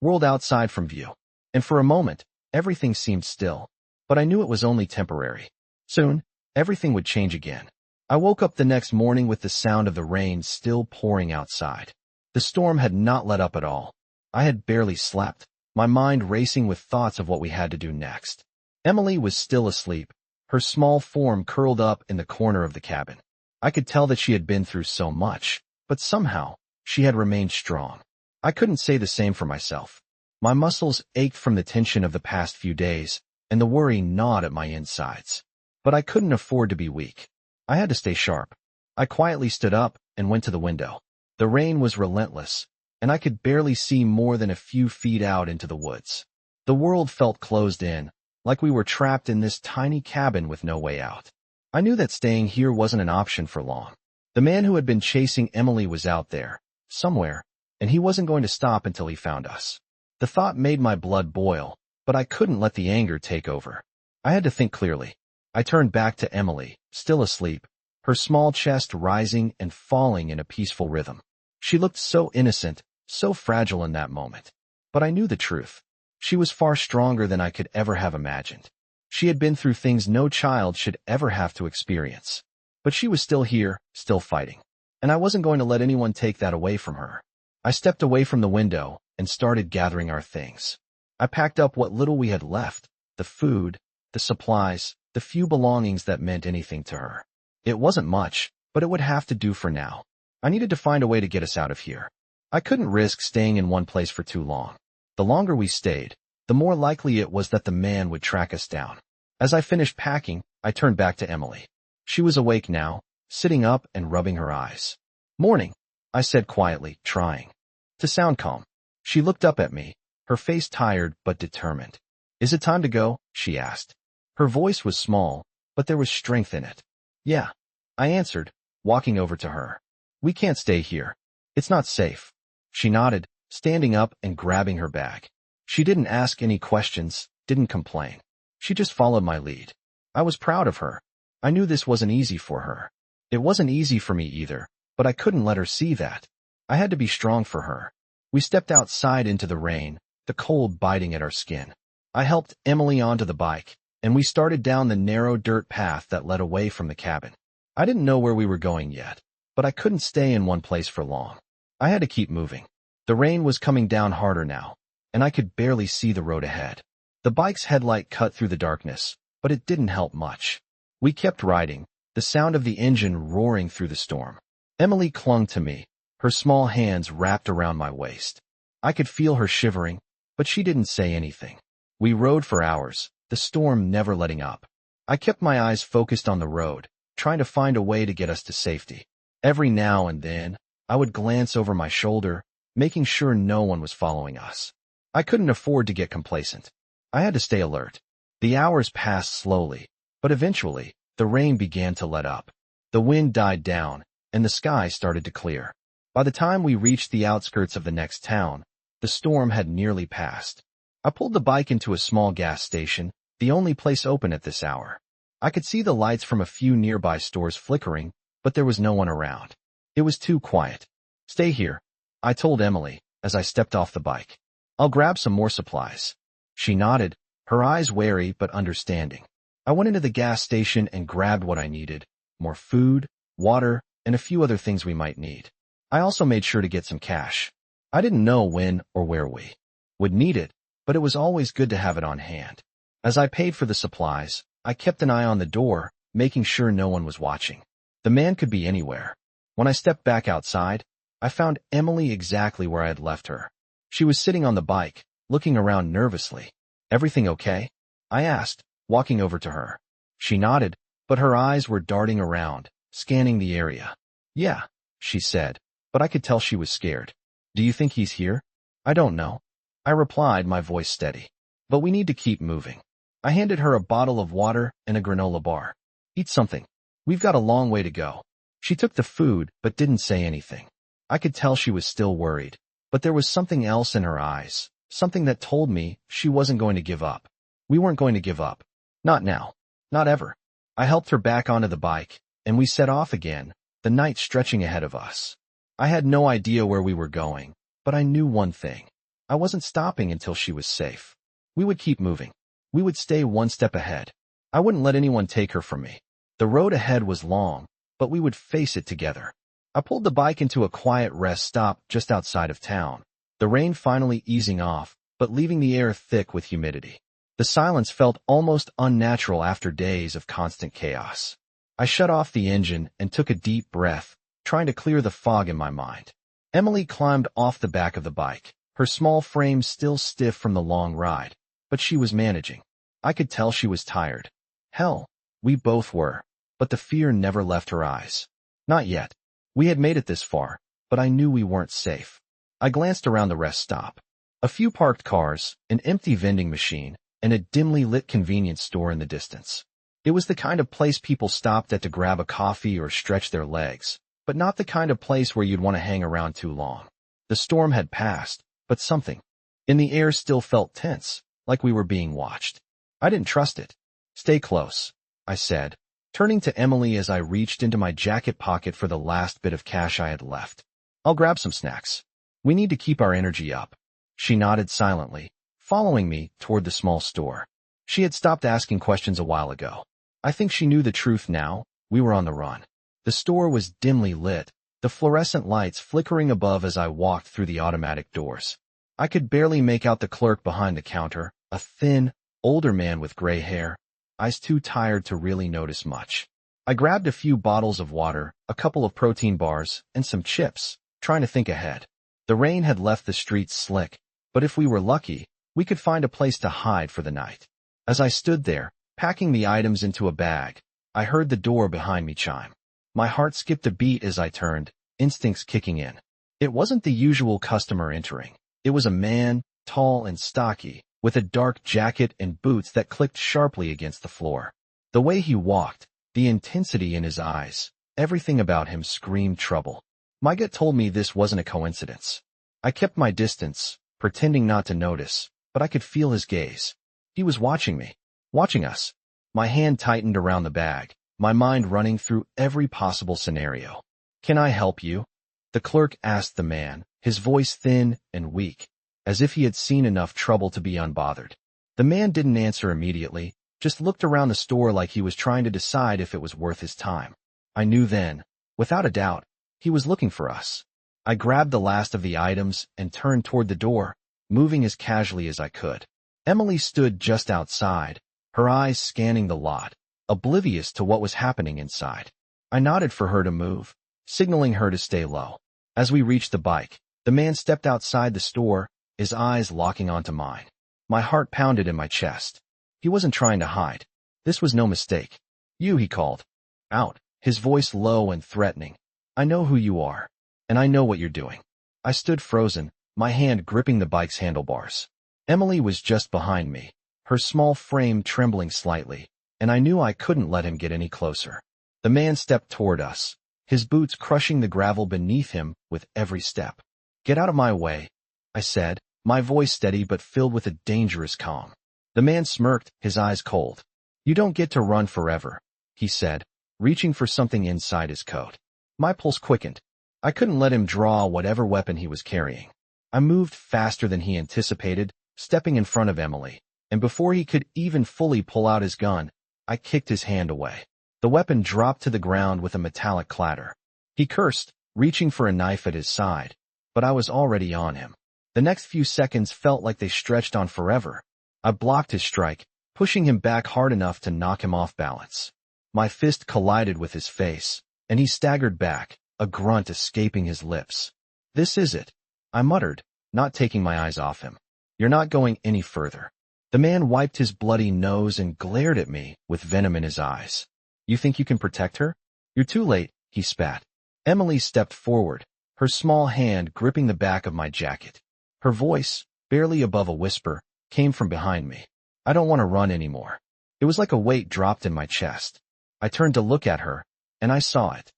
world outside from view. And for a moment, everything seemed still. But I knew it was only temporary. Soon, everything would change again. I woke up the next morning with the sound of the rain still pouring outside. The storm had not let up at all. I had barely slept, my mind racing with thoughts of what we had to do next. Emily was still asleep, her small form curled up in the corner of the cabin. I could tell that she had been through so much, but somehow, she had remained strong. I couldn't say the same for myself. My muscles ached from the tension of the past few days, and the worry gnawed at my insides. But I couldn't afford to be weak. I had to stay sharp. I quietly stood up and went to the window. The rain was relentless, and I could barely see more than a few feet out into the woods. The world felt closed in, like we were trapped in this tiny cabin with no way out. I knew that staying here wasn't an option for long. The man who had been chasing Emily was out there, somewhere, and he wasn't going to stop until he found us. The thought made my blood boil, but I couldn't let the anger take over. I had to think clearly. I turned back to Emily, still asleep, her small chest rising and falling in a peaceful rhythm. She looked so innocent, so fragile in that moment. But I knew the truth. She was far stronger than I could ever have imagined. She had been through things no child should ever have to experience. But she was still here, still fighting. And I wasn't going to let anyone take that away from her. I stepped away from the window and started gathering our things. I packed up what little we had left, the food, the supplies, the few belongings that meant anything to her. It wasn't much, but it would have to do for now. I needed to find a way to get us out of here. I couldn't risk staying in one place for too long. The longer we stayed, the more likely it was that the man would track us down. As I finished packing, I turned back to Emily. She was awake now, sitting up and rubbing her eyes. "Morning," I said quietly, trying to sound calm. She looked up at me, her face tired but determined. "Is it time to go?" she asked. Her voice was small, but there was strength in it. "Yeah," I answered, walking over to her. "We can't stay here. It's not safe." She nodded, standing up and grabbing her bag. She didn't ask any questions, didn't complain. She just followed my lead. I was proud of her. I knew this wasn't easy for her. It wasn't easy for me either, but I couldn't let her see that. I had to be strong for her. We stepped outside into the rain, the cold biting at our skin. I helped Emily onto the bike, and we started down the narrow dirt path that led away from the cabin. I didn't know where we were going yet, but I couldn't stay in one place for long. I had to keep moving. The rain was coming down harder now, and I could barely see the road ahead. The bike's headlight cut through the darkness, but it didn't help much. We kept riding, the sound of the engine roaring through the storm. Emily clung to me, her small hands wrapped around my waist. I could feel her shivering, but she didn't say anything. We rode for hours, the storm never letting up. I kept my eyes focused on the road, trying to find a way to get us to safety. Every now and then, I would glance over my shoulder, making sure no one was following us. I couldn't afford to get complacent. I had to stay alert. The hours passed slowly, but eventually, the rain began to let up. The wind died down, and the sky started to clear. By the time we reached the outskirts of the next town, the storm had nearly passed. I pulled the bike into a small gas station, the only place open at this hour. I could see the lights from a few nearby stores flickering, but there was no one around. It was too quiet. "Stay here," I told Emily as I stepped off the bike. "I'll grab some more supplies." She nodded, her eyes wary but understanding. I went into the gas station and grabbed what I needed, more food, water, and a few other things we might need. I also made sure to get some cash. I didn't know when or where we would need it, but it was always good to have it on hand. As I paid for the supplies, I kept an eye on the door, making sure no one was watching. The man could be anywhere. When I stepped back outside, I found Emily exactly where I had left her. She was sitting on the bike, looking around nervously. "Everything okay?" I asked, walking over to her. She nodded, but her eyes were darting around, scanning the area. "Yeah," she said, but I could tell she was scared. "Do you think he's here?" "I don't know," I replied, my voice steady. "But we need to keep moving." I handed her a bottle of water and a granola bar. "Eat something. We've got a long way to go." She took the food, but didn't say anything. I could tell she was still worried, but there was something else in her eyes, something that told me she wasn't going to give up. We weren't going to give up. Not now. Not ever. I helped her back onto the bike, and we set off again, the night stretching ahead of us. I had no idea where we were going, but I knew one thing. I wasn't stopping until she was safe. We would keep moving. We would stay one step ahead. I wouldn't let anyone take her from me. The road ahead was long, but we would face it together. I pulled the bike into a quiet rest stop just outside of town, the rain finally easing off, but leaving the air thick with humidity. The silence felt almost unnatural after days of constant chaos. I shut off the engine and took a deep breath, trying to clear the fog in my mind. Emily climbed off the back of the bike, her small frame still stiff from the long ride, but she was managing. I could tell she was tired. Hell, we both were, but the fear never left her eyes. Not yet. We had made it this far, but I knew we weren't safe. I glanced around the rest stop. A few parked cars, an empty vending machine, and a dimly lit convenience store in the distance. It was the kind of place people stopped at to grab a coffee or stretch their legs, but not the kind of place where you'd want to hang around too long. The storm had passed, but something in the air still felt tense, like we were being watched. I didn't trust it. "Stay close," I said, turning to Emily as I reached into my jacket pocket for the last bit of cash I had left. "I'll grab some snacks. We need to keep our energy up." She nodded silently, following me toward the small store. She had stopped asking questions a while ago. I think she knew the truth now. We were on the run. The store was dimly lit, the fluorescent lights flickering above as I walked through the automatic doors. I could barely make out the clerk behind the counter, a thin, older man with gray hair, eyes too tired to really notice much. I grabbed a few bottles of water, a couple of protein bars, and some chips, trying to think ahead. The rain had left the streets slick, but if we were lucky, we could find a place to hide for the night. As I stood there, packing the items into a bag, I heard the door behind me chime. My heart skipped a beat as I turned, instincts kicking in. It wasn't the usual customer entering. It was a man, tall and stocky, with a dark jacket and boots that clicked sharply against the floor. The way he walked, the intensity in his eyes, everything about him screamed trouble. My gut told me this wasn't a coincidence. I kept my distance, pretending not to notice, but I could feel his gaze. He was watching me. watching us. My hand tightened around the bag, my mind running through every possible scenario. "Can I help you?" the clerk asked the man, his voice thin and weak, as if he had seen enough trouble to be unbothered. The man didn't answer immediately, just looked around the store like he was trying to decide if it was worth his time. I knew then, without a doubt, he was looking for us. I grabbed the last of the items and turned toward the door, moving as casually as I could. Emily stood just outside, her eyes scanning the lot, oblivious to what was happening inside. I nodded for her to move, signaling her to stay low. As we reached the bike, the man stepped outside the store, his eyes locking onto mine. My heart pounded in my chest. He wasn't trying to hide. This was no mistake. "You," he called. Out, his voice low and threatening. "I know who you are, and I know what you're doing." I stood frozen, my hand gripping the bike's handlebars. Emily was just behind me, her small frame trembling slightly, and I knew I couldn't let him get any closer. The man stepped toward us, his boots crushing the gravel beneath him with every step. "Get out of my way," I said, my voice steady but filled with a dangerous calm. The man smirked, his eyes cold. "You don't get to run forever," he said, reaching for something inside his coat. My pulse quickened. I couldn't let him draw whatever weapon he was carrying. I moved faster than he anticipated, stepping in front of Emily, and before he could even fully pull out his gun, I kicked his hand away. The weapon dropped to the ground with a metallic clatter. He cursed, reaching for a knife at his side, but I was already on him. The next few seconds felt like they stretched on forever. I blocked his strike, pushing him back hard enough to knock him off balance. My fist collided with his face, and he staggered back, a grunt escaping his lips. "This is it," I muttered, not taking my eyes off him. "You're not going any further." The man wiped his bloody nose and glared at me with venom in his eyes. "You think you can protect her? You're too late," he spat. Emily stepped forward, her small hand gripping the back of my jacket. Her voice, barely above a whisper, came from behind me. "I don't want to run anymore." It was like a weight dropped in my chest. I turned to look at her, and I saw it.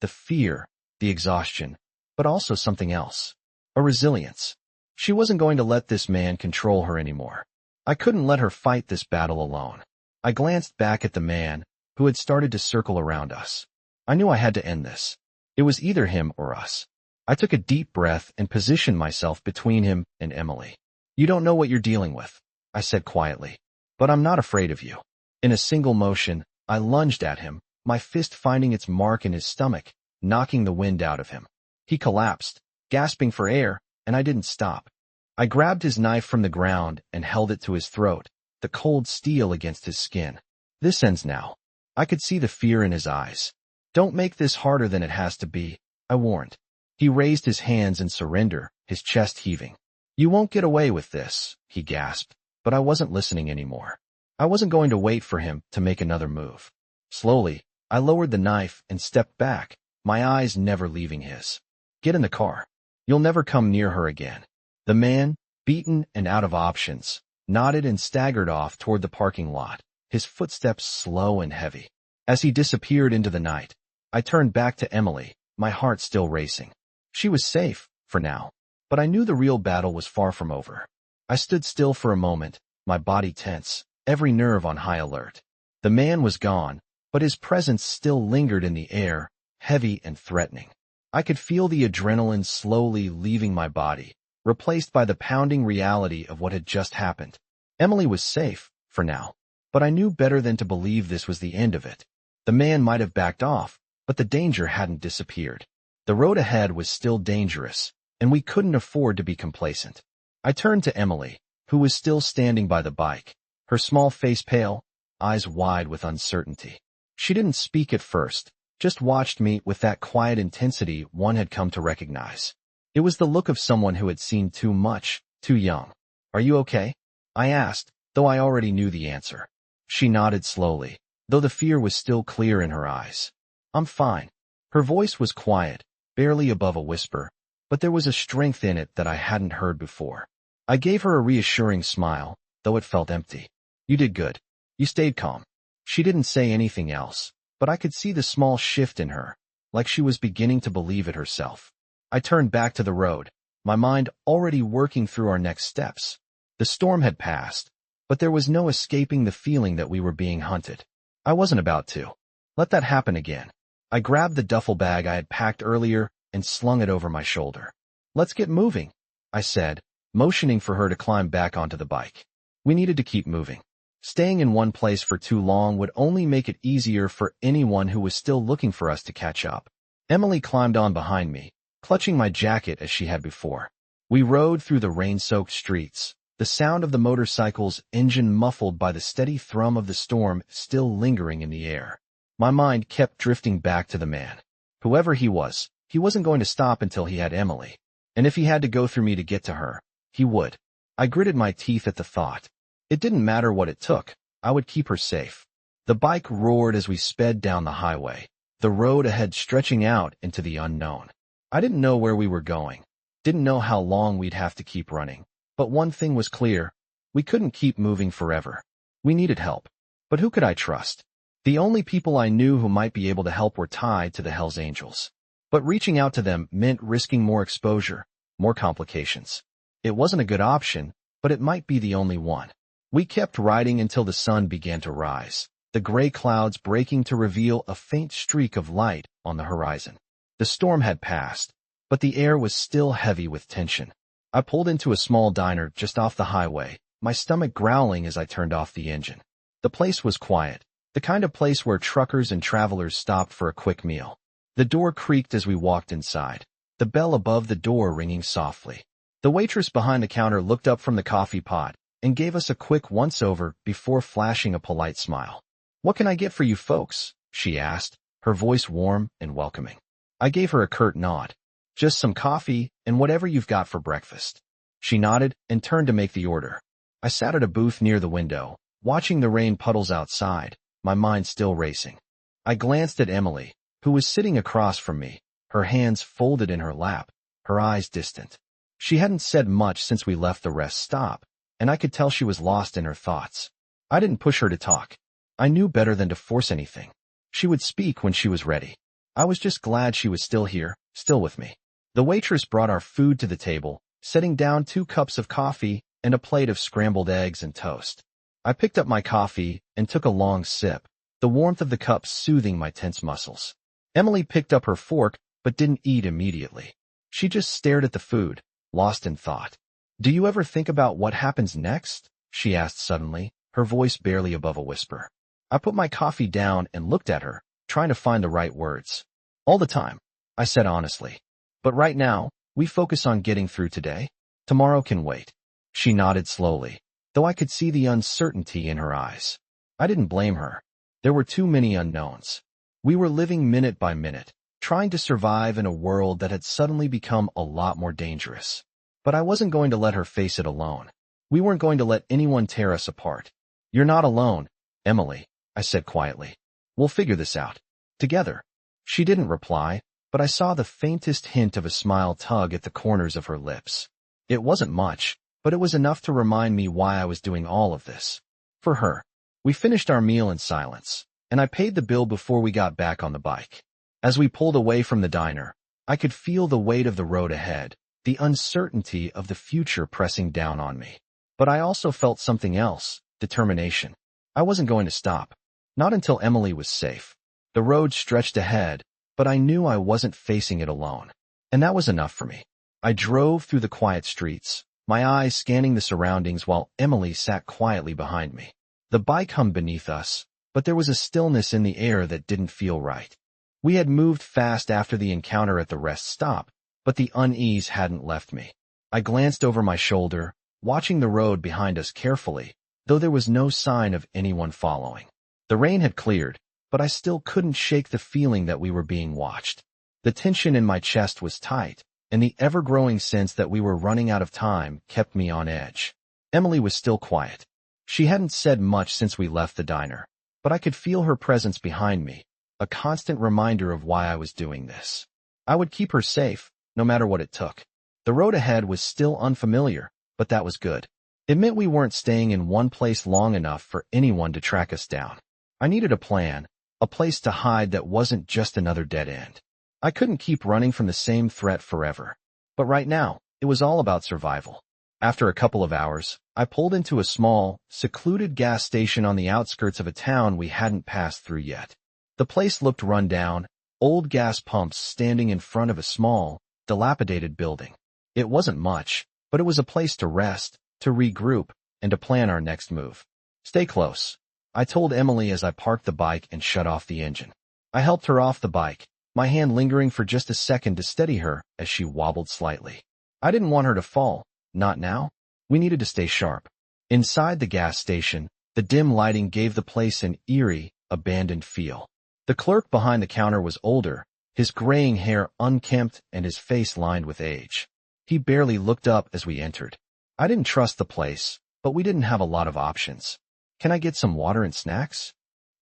The fear, the exhaustion, but also something else. A resilience. She wasn't going to let this man control her anymore. I couldn't let her fight this battle alone. I glanced back at the man, who had started to circle around us. I knew I had to end this. It was either him or us. I took a deep breath and positioned myself between him and Emily. "You don't know what you're dealing with," I said quietly, "but I'm not afraid of you." In a single motion, I lunged at him, my fist finding its mark in his stomach, knocking the wind out of him. He collapsed, gasping for air, and I didn't stop. I grabbed his knife from the ground and held it to his throat, the cold steel against his skin. "This ends now." I could see the fear in his eyes. "Don't make this harder than it has to be," I warned. He raised his hands in surrender, his chest heaving. "You won't get away with this," he gasped, but I wasn't listening anymore. I wasn't going to wait for him to make another move. Slowly, I lowered the knife and stepped back, my eyes never leaving his. "Get in the car. You'll never come near her again." The man, beaten and out of options, nodded and staggered off toward the parking lot, his footsteps slow and heavy. As he disappeared into the night, I turned back to Emily, my heart still racing. She was safe, for now, but I knew the real battle was far from over. I stood still for a moment, my body tense, every nerve on high alert. The man was gone, but his presence still lingered in the air, heavy and threatening. I could feel the adrenaline slowly leaving my body, replaced by the pounding reality of what had just happened. Emily was safe, for now, but I knew better than to believe this was the end of it. The man might have backed off, but the danger hadn't disappeared. The road ahead was still dangerous, and we couldn't afford to be complacent. I turned to Emily, who was still standing by the bike, her small face pale, eyes wide with uncertainty. She didn't speak at first, just watched me with that quiet intensity one had come to recognize. It was the look of someone who had seen too much, too young. "Are you okay?" I asked, though I already knew the answer. She nodded slowly, though the fear was still clear in her eyes. "I'm fine." Her voice was quiet, barely above a whisper, but there was a strength in it that I hadn't heard before. I gave her a reassuring smile, though it felt empty. "You did good. You stayed calm." She didn't say anything else, but I could see the small shift in her, like she was beginning to believe it herself. I turned back to the road, my mind already working through our next steps. The storm had passed, but there was no escaping the feeling that we were being hunted. I wasn't about to let that happen again. I grabbed the duffel bag I had packed earlier and slung it over my shoulder. "Let's get moving," I said, motioning for her to climb back onto the bike. We needed to keep moving. Staying in one place for too long would only make it easier for anyone who was still looking for us to catch up. Emily climbed on behind me, clutching my jacket as she had before. We rode through the rain-soaked streets, the sound of the motorcycle's engine muffled by the steady thrum of the storm still lingering in the air. My mind kept drifting back to the man. Whoever he wasn't going to stop until he had Emily. And if he had to go through me to get to her, he would. I gritted my teeth at the thought. It didn't matter what it took. I would keep her safe. The bike roared as we sped down the highway, the road ahead stretching out into the unknown. I didn't know where we were going, didn't know how long we'd have to keep running. But one thing was clear. We couldn't keep moving forever. We needed help. But who could I trust? The only people I knew who might be able to help were tied to the Hells Angels. But reaching out to them meant risking more exposure, more complications. It wasn't a good option, but it might be the only one. We kept riding until the sun began to rise, the gray clouds breaking to reveal a faint streak of light on the horizon. The storm had passed, but the air was still heavy with tension. I pulled into a small diner just off the highway, my stomach growling as I turned off the engine. The place was quiet, the kind of place where truckers and travelers stopped for a quick meal. The door creaked as we walked inside, the bell above the door ringing softly. The waitress behind the counter looked up from the coffee pot and gave us a quick once-over before flashing a polite smile. "What can I get for you folks?" she asked, her voice warm and welcoming. I gave her a curt nod. "Just some coffee and whatever you've got for breakfast." She nodded and turned to make the order. I sat at a booth near the window, watching the rain puddles outside, my mind still racing. I glanced at Emily, who was sitting across from me, her hands folded in her lap, her eyes distant. She hadn't said much since we left the rest stop, and I could tell she was lost in her thoughts. I didn't push her to talk. I knew better than to force anything. She would speak when she was ready. I was just glad she was still here, still with me. The waitress brought our food to the table, setting down 2 cups of coffee and a plate of scrambled eggs and toast. I picked up my coffee and took a long sip, the warmth of the cup soothing my tense muscles. Emily picked up her fork but didn't eat immediately. She just stared at the food, lost in thought. "Do you ever think about what happens next?" she asked suddenly, her voice barely above a whisper. I put my coffee down and looked at her, trying to find the right words. "All the time," I said honestly. "But right now, we focus on getting through today. Tomorrow can wait." She nodded slowly, though I could see the uncertainty in her eyes. I didn't blame her. There were too many unknowns. We were living minute by minute, trying to survive in a world that had suddenly become a lot more dangerous. But I wasn't going to let her face it alone. We weren't going to let anyone tear us apart. "You're not alone, Emily," I said quietly. "We'll figure this out. Together." She didn't reply, but I saw the faintest hint of a smile tug at the corners of her lips. It wasn't much, but it was enough to remind me why I was doing all of this. For her. We finished our meal in silence, and I paid the bill before we got back on the bike. As we pulled away from the diner, I could feel the weight of the road ahead, the uncertainty of the future pressing down on me. But I also felt something else, determination. I wasn't going to stop. Not until Emily was safe. The road stretched ahead, but I knew I wasn't facing it alone. And that was enough for me. I drove through the quiet streets, my eyes scanning the surroundings while Emily sat quietly behind me. The bike hummed beneath us, but there was a stillness in the air that didn't feel right. We had moved fast after the encounter at the rest stop, but the unease hadn't left me. I glanced over my shoulder, watching the road behind us carefully, though there was no sign of anyone following. The rain had cleared, but I still couldn't shake the feeling that we were being watched. The tension in my chest was tight, and the ever-growing sense that we were running out of time kept me on edge. Emily was still quiet. She hadn't said much since we left the diner, but I could feel her presence behind me, a constant reminder of why I was doing this. I would keep her safe, no matter what it took. The road ahead was still unfamiliar, but that was good. It meant we weren't staying in one place long enough for anyone to track us down. I needed a plan, a place to hide that wasn't just another dead end. I couldn't keep running from the same threat forever. But right now, it was all about survival. After a couple of hours, I pulled into a small, secluded gas station on the outskirts of a town we hadn't passed through yet. The place looked run down, old gas pumps standing in front of a small, dilapidated building. It wasn't much, but it was a place to rest, to regroup, and to plan our next move. Stay close, I told Emily as I parked the bike and shut off the engine. I helped her off the bike, my hand lingering for just a second to steady her as she wobbled slightly. I didn't want her to fall, not now. We needed to stay sharp. Inside the gas station, the dim lighting gave the place an eerie, abandoned feel. The clerk behind the counter was older, his graying hair unkempt and his face lined with age. He barely looked up as we entered. I didn't trust the place, but we didn't have a lot of options. Can I get some water and snacks?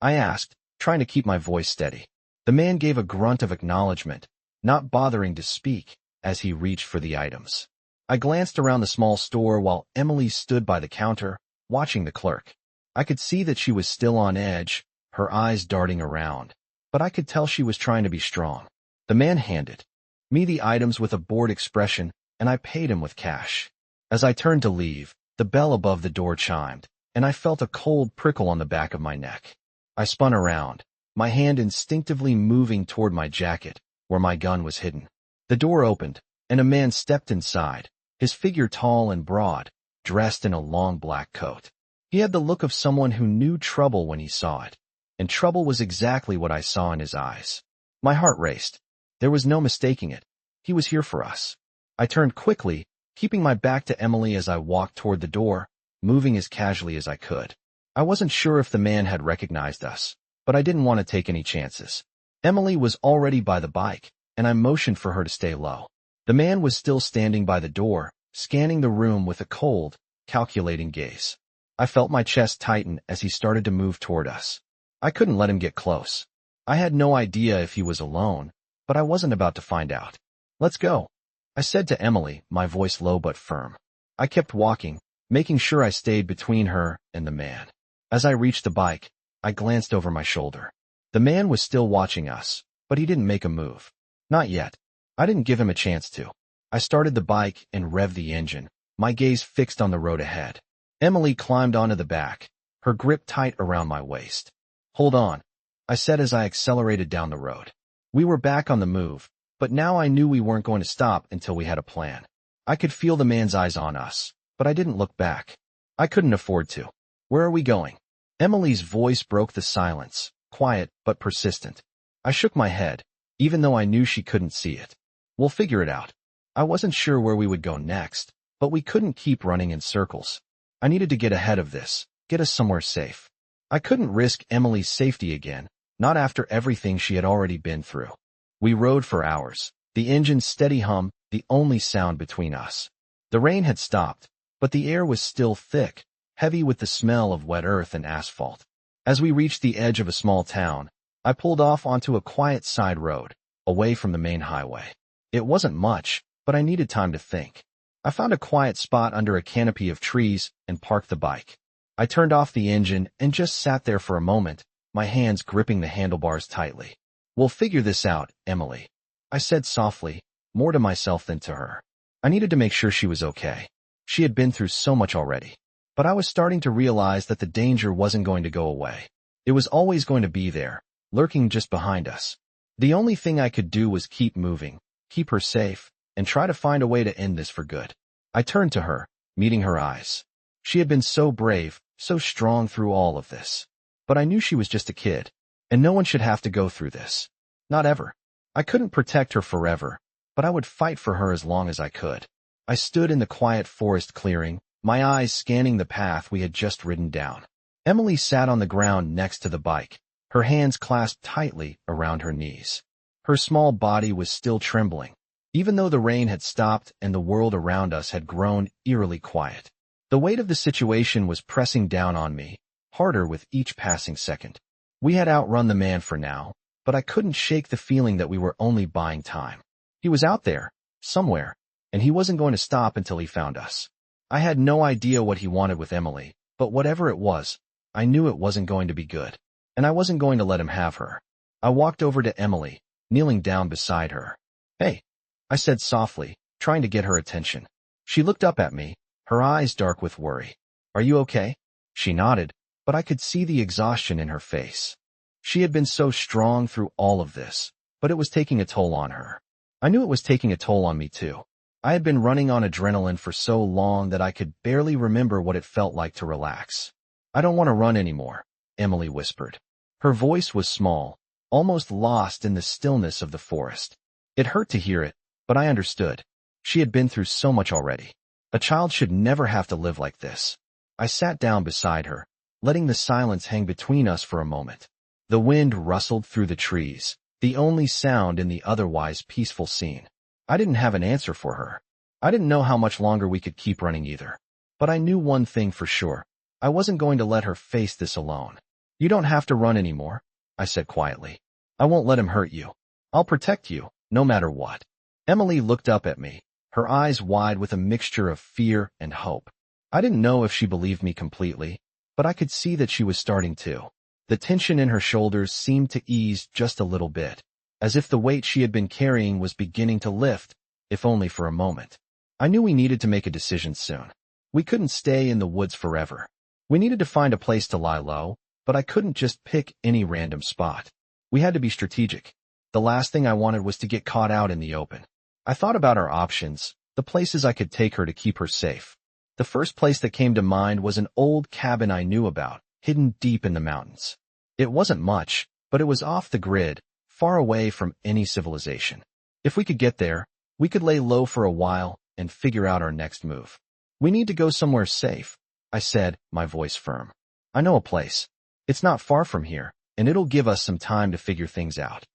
I asked, trying to keep my voice steady. The man gave a grunt of acknowledgement, not bothering to speak, as he reached for the items. I glanced around the small store while Emily stood by the counter, watching the clerk. I could see that she was still on edge, her eyes darting around, but I could tell she was trying to be strong. The man handed me the items with a bored expression, and I paid him with cash. As I turned to leave, the bell above the door chimed, and I felt a cold prickle on the back of my neck. I spun around, my hand instinctively moving toward my jacket, where my gun was hidden. The door opened, and a man stepped inside, his figure tall and broad, dressed in a long black coat. He had the look of someone who knew trouble when he saw it, and trouble was exactly what I saw in his eyes. My heart raced. There was no mistaking it. He was here for us. I turned quickly, keeping my back to Emily as I walked toward the door, moving as casually as I could. I wasn't sure if the man had recognized us, but I didn't want to take any chances. Emily was already by the bike, and I motioned for her to stay low. The man was still standing by the door, scanning the room with a cold, calculating gaze. I felt my chest tighten as he started to move toward us. I couldn't let him get close. I had no idea if he was alone, but I wasn't about to find out. Let's go, I said to Emily, my voice low but firm. I kept walking, making sure I stayed between her and the man. As I reached the bike, I glanced over my shoulder. The man was still watching us, but he didn't make a move. Not yet. I didn't give him a chance to. I started the bike and revved the engine, my gaze fixed on the road ahead. Emily climbed onto the back, her grip tight around my waist. Hold on, I said as I accelerated down the road. We were back on the move, but now I knew we weren't going to stop until we had a plan. I could feel the man's eyes on us, but I didn't look back. I couldn't afford to. Where are we going? Emily's voice broke the silence, quiet but persistent. I shook my head, even though I knew she couldn't see it. We'll figure it out. I wasn't sure where we would go next, but we couldn't keep running in circles. I needed to get ahead of this, get us somewhere safe. I couldn't risk Emily's safety again, not after everything she had already been through. We rode for hours, the engine's steady hum, the only sound between us. The rain had stopped, but the air was still thick, heavy with the smell of wet earth and asphalt. As we reached the edge of a small town, I pulled off onto a quiet side road, away from the main highway. It wasn't much, but I needed time to think. I found a quiet spot under a canopy of trees and parked the bike. I turned off the engine and just sat there for a moment, my hands gripping the handlebars tightly. We'll figure this out, Emily, I said softly, more to myself than to her. I needed to make sure she was okay. She had been through so much already. But I was starting to realize that the danger wasn't going to go away. It was always going to be there, lurking just behind us. The only thing I could do was keep moving, keep her safe, and try to find a way to end this for good. I turned to her, meeting her eyes. She had been so brave, so strong through all of this. But I knew she was just a kid, and no one should have to go through this. Not ever. I couldn't protect her forever, but I would fight for her as long as I could. I stood in the quiet forest clearing, my eyes scanning the path we had just ridden down. Emily sat on the ground next to the bike, her hands clasped tightly around her knees. Her small body was still trembling, even though the rain had stopped and the world around us had grown eerily quiet. The weight of the situation was pressing down on me, harder with each passing second. We had outrun the man for now, but I couldn't shake the feeling that we were only buying time. He was out there, somewhere, and he wasn't going to stop until he found us. I had no idea what he wanted with Emily, but whatever it was, I knew it wasn't going to be good, and I wasn't going to let him have her. I walked over to Emily, kneeling down beside her. Hey, I said softly, trying to get her attention. She looked up at me, her eyes dark with worry. "Are you okay?" She nodded, but I could see the exhaustion in her face. She had been so strong through all of this, but it was taking a toll on her. I knew it was taking a toll on me too. I had been running on adrenaline for so long that I could barely remember what it felt like to relax. "I don't want to run anymore," Emily whispered. Her voice was small, almost lost in the stillness of the forest. It hurt to hear it, but I understood. She had been through so much already. A child should never have to live like this. I sat down beside her, letting the silence hang between us for a moment. The wind rustled through the trees, the only sound in the otherwise peaceful scene. I didn't have an answer for her. I didn't know how much longer we could keep running either. But I knew one thing for sure. I wasn't going to let her face this alone. "You don't have to run anymore," I said quietly. "I won't let him hurt you. I'll protect you, no matter what." Emily looked up at me, her eyes wide with a mixture of fear and hope. I didn't know if she believed me completely, but I could see that she was starting to. The tension in her shoulders seemed to ease just a little bit, as if the weight she had been carrying was beginning to lift, if only for a moment. I knew we needed to make a decision soon. We couldn't stay in the woods forever. We needed to find a place to lie low, but I couldn't just pick any random spot. We had to be strategic. The last thing I wanted was to get caught out in the open. I thought about our options, the places I could take her to keep her safe. The first place that came to mind was an old cabin I knew about, hidden deep in the mountains. It wasn't much, but it was off the grid, far away from any civilization. If we could get there, we could lay low for a while and figure out our next move. "We need to go somewhere safe," I said, my voice firm. "I know a place. It's not far from here, and it'll give us some time to figure things out."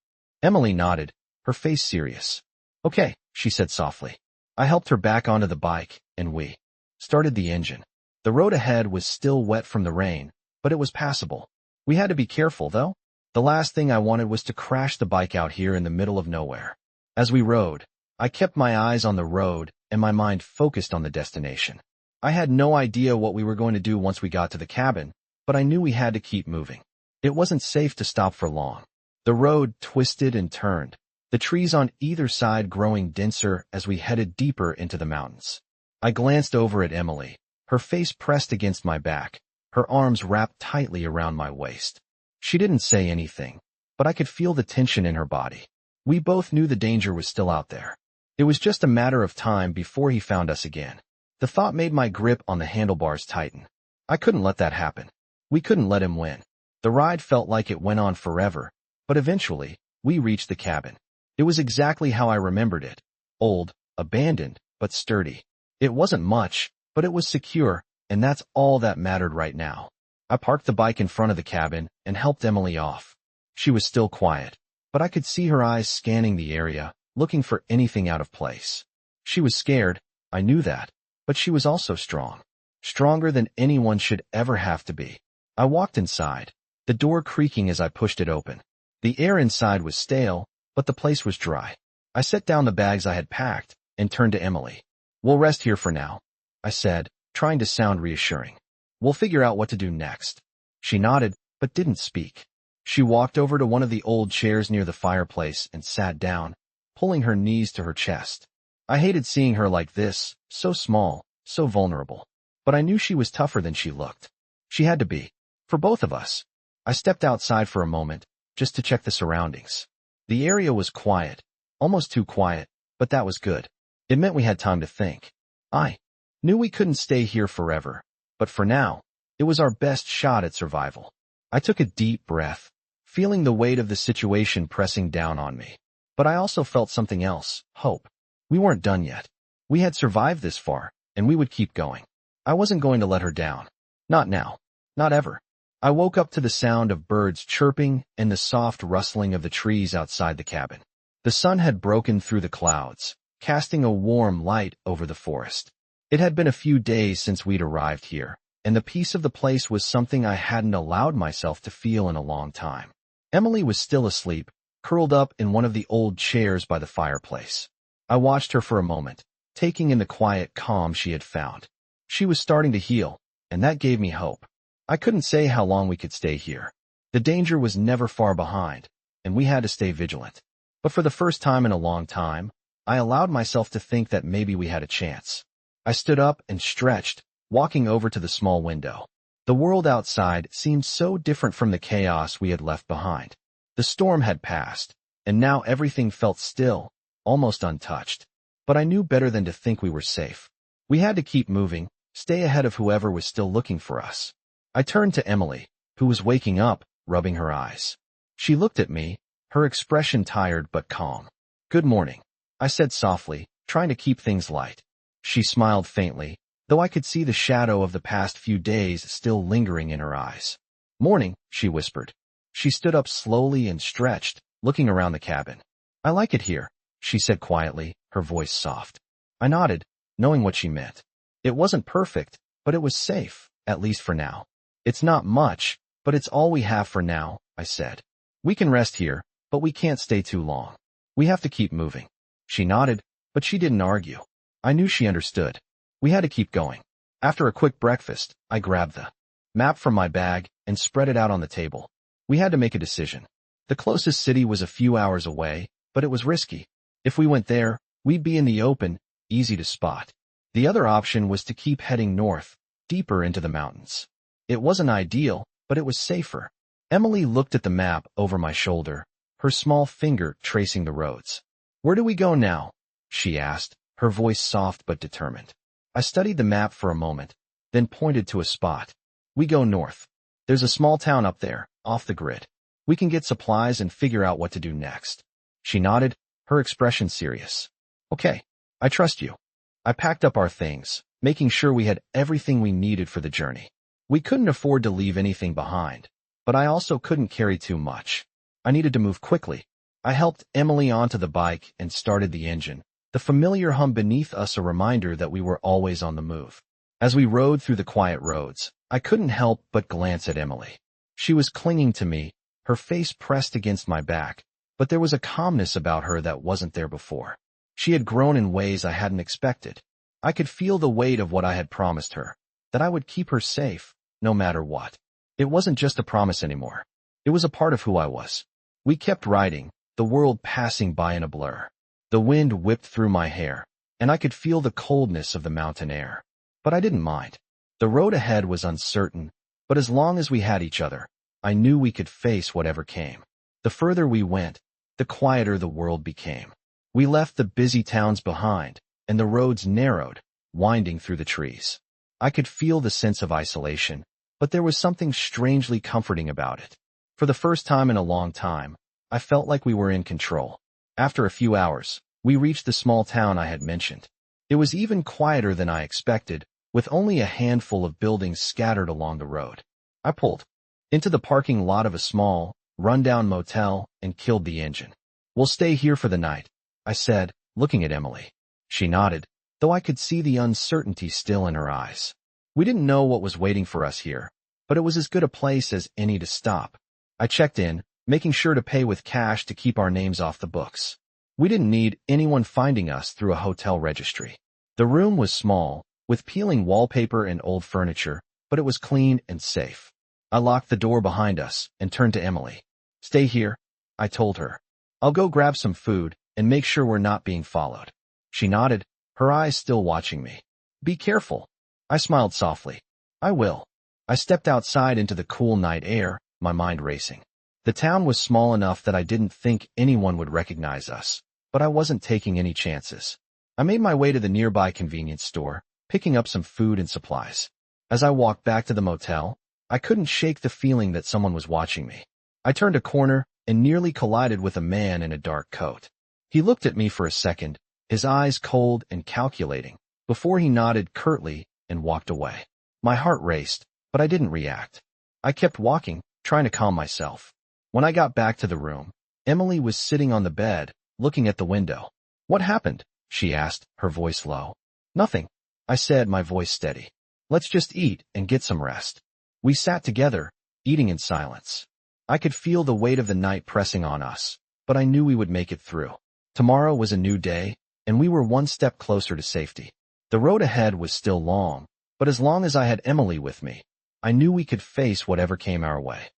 Emily nodded, her face serious. "Okay," she said softly. I helped her back onto the bike, and we started the engine. The road ahead was still wet from the rain, but it was passable. We had to be careful, though. The last thing I wanted was to crash the bike out here in the middle of nowhere. As we rode, I kept my eyes on the road and my mind focused on the destination. I had no idea what we were going to do once we got to the cabin, but I knew we had to keep moving. It wasn't safe to stop for long. The road twisted and turned, the trees on either side growing denser as we headed deeper into the mountains. I glanced over at Emily, her face pressed against my back, her arms wrapped tightly around my waist. She didn't say anything, but I could feel the tension in her body. We both knew the danger was still out there. It was just a matter of time before he found us again. The thought made my grip on the handlebars tighten. I couldn't let that happen. We couldn't let him win. The ride felt like it went on forever, but eventually, we reached the cabin. It was exactly how I remembered it. Old, abandoned, but sturdy. It wasn't much, but it was secure, and that's all that mattered right now. I parked the bike in front of the cabin and helped Emily off. She was still quiet, but I could see her eyes scanning the area, looking for anything out of place. She was scared, I knew that, but she was also strong. Stronger than anyone should ever have to be. I walked inside, the door creaking as I pushed it open. The air inside was stale, but the place was dry. I set down the bags I had packed and turned to Emily. "We'll rest here for now," I said, trying to sound reassuring. "We'll figure out what to do next." She nodded, but didn't speak. She walked over to one of the old chairs near the fireplace and sat down, pulling her knees to her chest. I hated seeing her like this, so small, so vulnerable. But I knew she was tougher than she looked. She had to be. For both of us. I stepped outside for a moment, just to check the surroundings. The area was quiet, almost too quiet, but that was good. It meant we had time to think. I knew we couldn't stay here forever, but for now, it was our best shot at survival. I took a deep breath, feeling the weight of the situation pressing down on me. But I also felt something else, hope. We weren't done yet. We had survived this far, and we would keep going. I wasn't going to let her down. Not now. Not ever. I woke up to the sound of birds chirping and the soft rustling of the trees outside the cabin. The sun had broken through the clouds, casting a warm light over the forest. It had been a few days since we'd arrived here, and the peace of the place was something I hadn't allowed myself to feel in a long time. Emily was still asleep, curled up in one of the old chairs by the fireplace. I watched her for a moment, taking in the quiet calm she had found. She was starting to heal, and that gave me hope. I couldn't say how long we could stay here. The danger was never far behind, and we had to stay vigilant. But for the first time in a long time, I allowed myself to think that maybe we had a chance. I stood up and stretched, walking over to the small window. The world outside seemed so different from the chaos we had left behind. The storm had passed, and now everything felt still, almost untouched. But I knew better than to think we were safe. We had to keep moving, stay ahead of whoever was still looking for us. I turned to Emily, who was waking up, rubbing her eyes. She looked at me, her expression tired but calm. "Good morning," I said softly, trying to keep things light. She smiled faintly, though I could see the shadow of the past few days still lingering in her eyes. "Morning," she whispered. She stood up slowly and stretched, looking around the cabin. "I like it here," she said quietly, her voice soft. I nodded, knowing what she meant. It wasn't perfect, but it was safe, at least for now. "It's not much, but it's all we have for now," I said. "We can rest here, but we can't stay too long. We have to keep moving." She nodded, but she didn't argue. I knew she understood. We had to keep going. After a quick breakfast, I grabbed the map from my bag and spread it out on the table. We had to make a decision. The closest city was a few hours away, but it was risky. If we went there, we'd be in the open, easy to spot. The other option was to keep heading north, deeper into the mountains. It wasn't ideal, but it was safer. Emily looked at the map over my shoulder, her small finger tracing the roads. "Where do we go now?" she asked, her voice soft but determined. I studied the map for a moment, then pointed to a spot. "We go north. There's a small town up there, off the grid. We can get supplies and figure out what to do next." She nodded, her expression serious. "Okay, I trust you." I packed up our things, making sure we had everything we needed for the journey. We couldn't afford to leave anything behind, but I also couldn't carry too much. I needed to move quickly. I helped Emily onto the bike and started the engine, the familiar hum beneath us a reminder that we were always on the move. As we rode through the quiet roads, I couldn't help but glance at Emily. She was clinging to me, her face pressed against my back, but there was a calmness about her that wasn't there before. She had grown in ways I hadn't expected. I could feel the weight of what I had promised her, that I would keep her safe, no matter what. It wasn't just a promise anymore. It was a part of who I was. We kept riding, the world passing by in a blur. The wind whipped through my hair, and I could feel the coldness of the mountain air. But I didn't mind. The road ahead was uncertain, but as long as we had each other, I knew we could face whatever came. The further we went, the quieter the world became. We left the busy towns behind, and the roads narrowed, winding through the trees. I could feel the sense of isolation, but there was something strangely comforting about it. For the first time in a long time, I felt like we were in control. After a few hours, we reached the small town I had mentioned. It was even quieter than I expected, with only a handful of buildings scattered along the road. I pulled into the parking lot of a small, rundown motel and killed the engine. "We'll stay here for the night," I said, looking at Emily. She nodded, though I could see the uncertainty still in her eyes. We didn't know what was waiting for us here, but it was as good a place as any to stop. I checked in, making sure to pay with cash to keep our names off the books. We didn't need anyone finding us through a hotel registry. The room was small, with peeling wallpaper and old furniture, but it was clean and safe. I locked the door behind us and turned to Emily. "Stay here," I told her. "I'll go grab some food and make sure we're not being followed." She nodded, her eyes still watching me. "Be careful." I smiled softly. "I will." I stepped outside into the cool night air, my mind racing. The town was small enough that I didn't think anyone would recognize us, but I wasn't taking any chances. I made my way to the nearby convenience store, picking up some food and supplies. As I walked back to the motel, I couldn't shake the feeling that someone was watching me. I turned a corner and nearly collided with a man in a dark coat. He looked at me for a second, his eyes cold and calculating, before he nodded curtly and walked away. My heart raced, but I didn't react. I kept walking, trying to calm myself. When I got back to the room, Emily was sitting on the bed, looking at the window. "What happened?" she asked, her voice low. "Nothing," I said, my voice steady. "Let's just eat and get some rest." We sat together, eating in silence. I could feel the weight of the night pressing on us, but I knew we would make it through. Tomorrow was a new day, and we were one step closer to safety. The road ahead was still long, but as long as I had Emily with me, I knew we could face whatever came our way.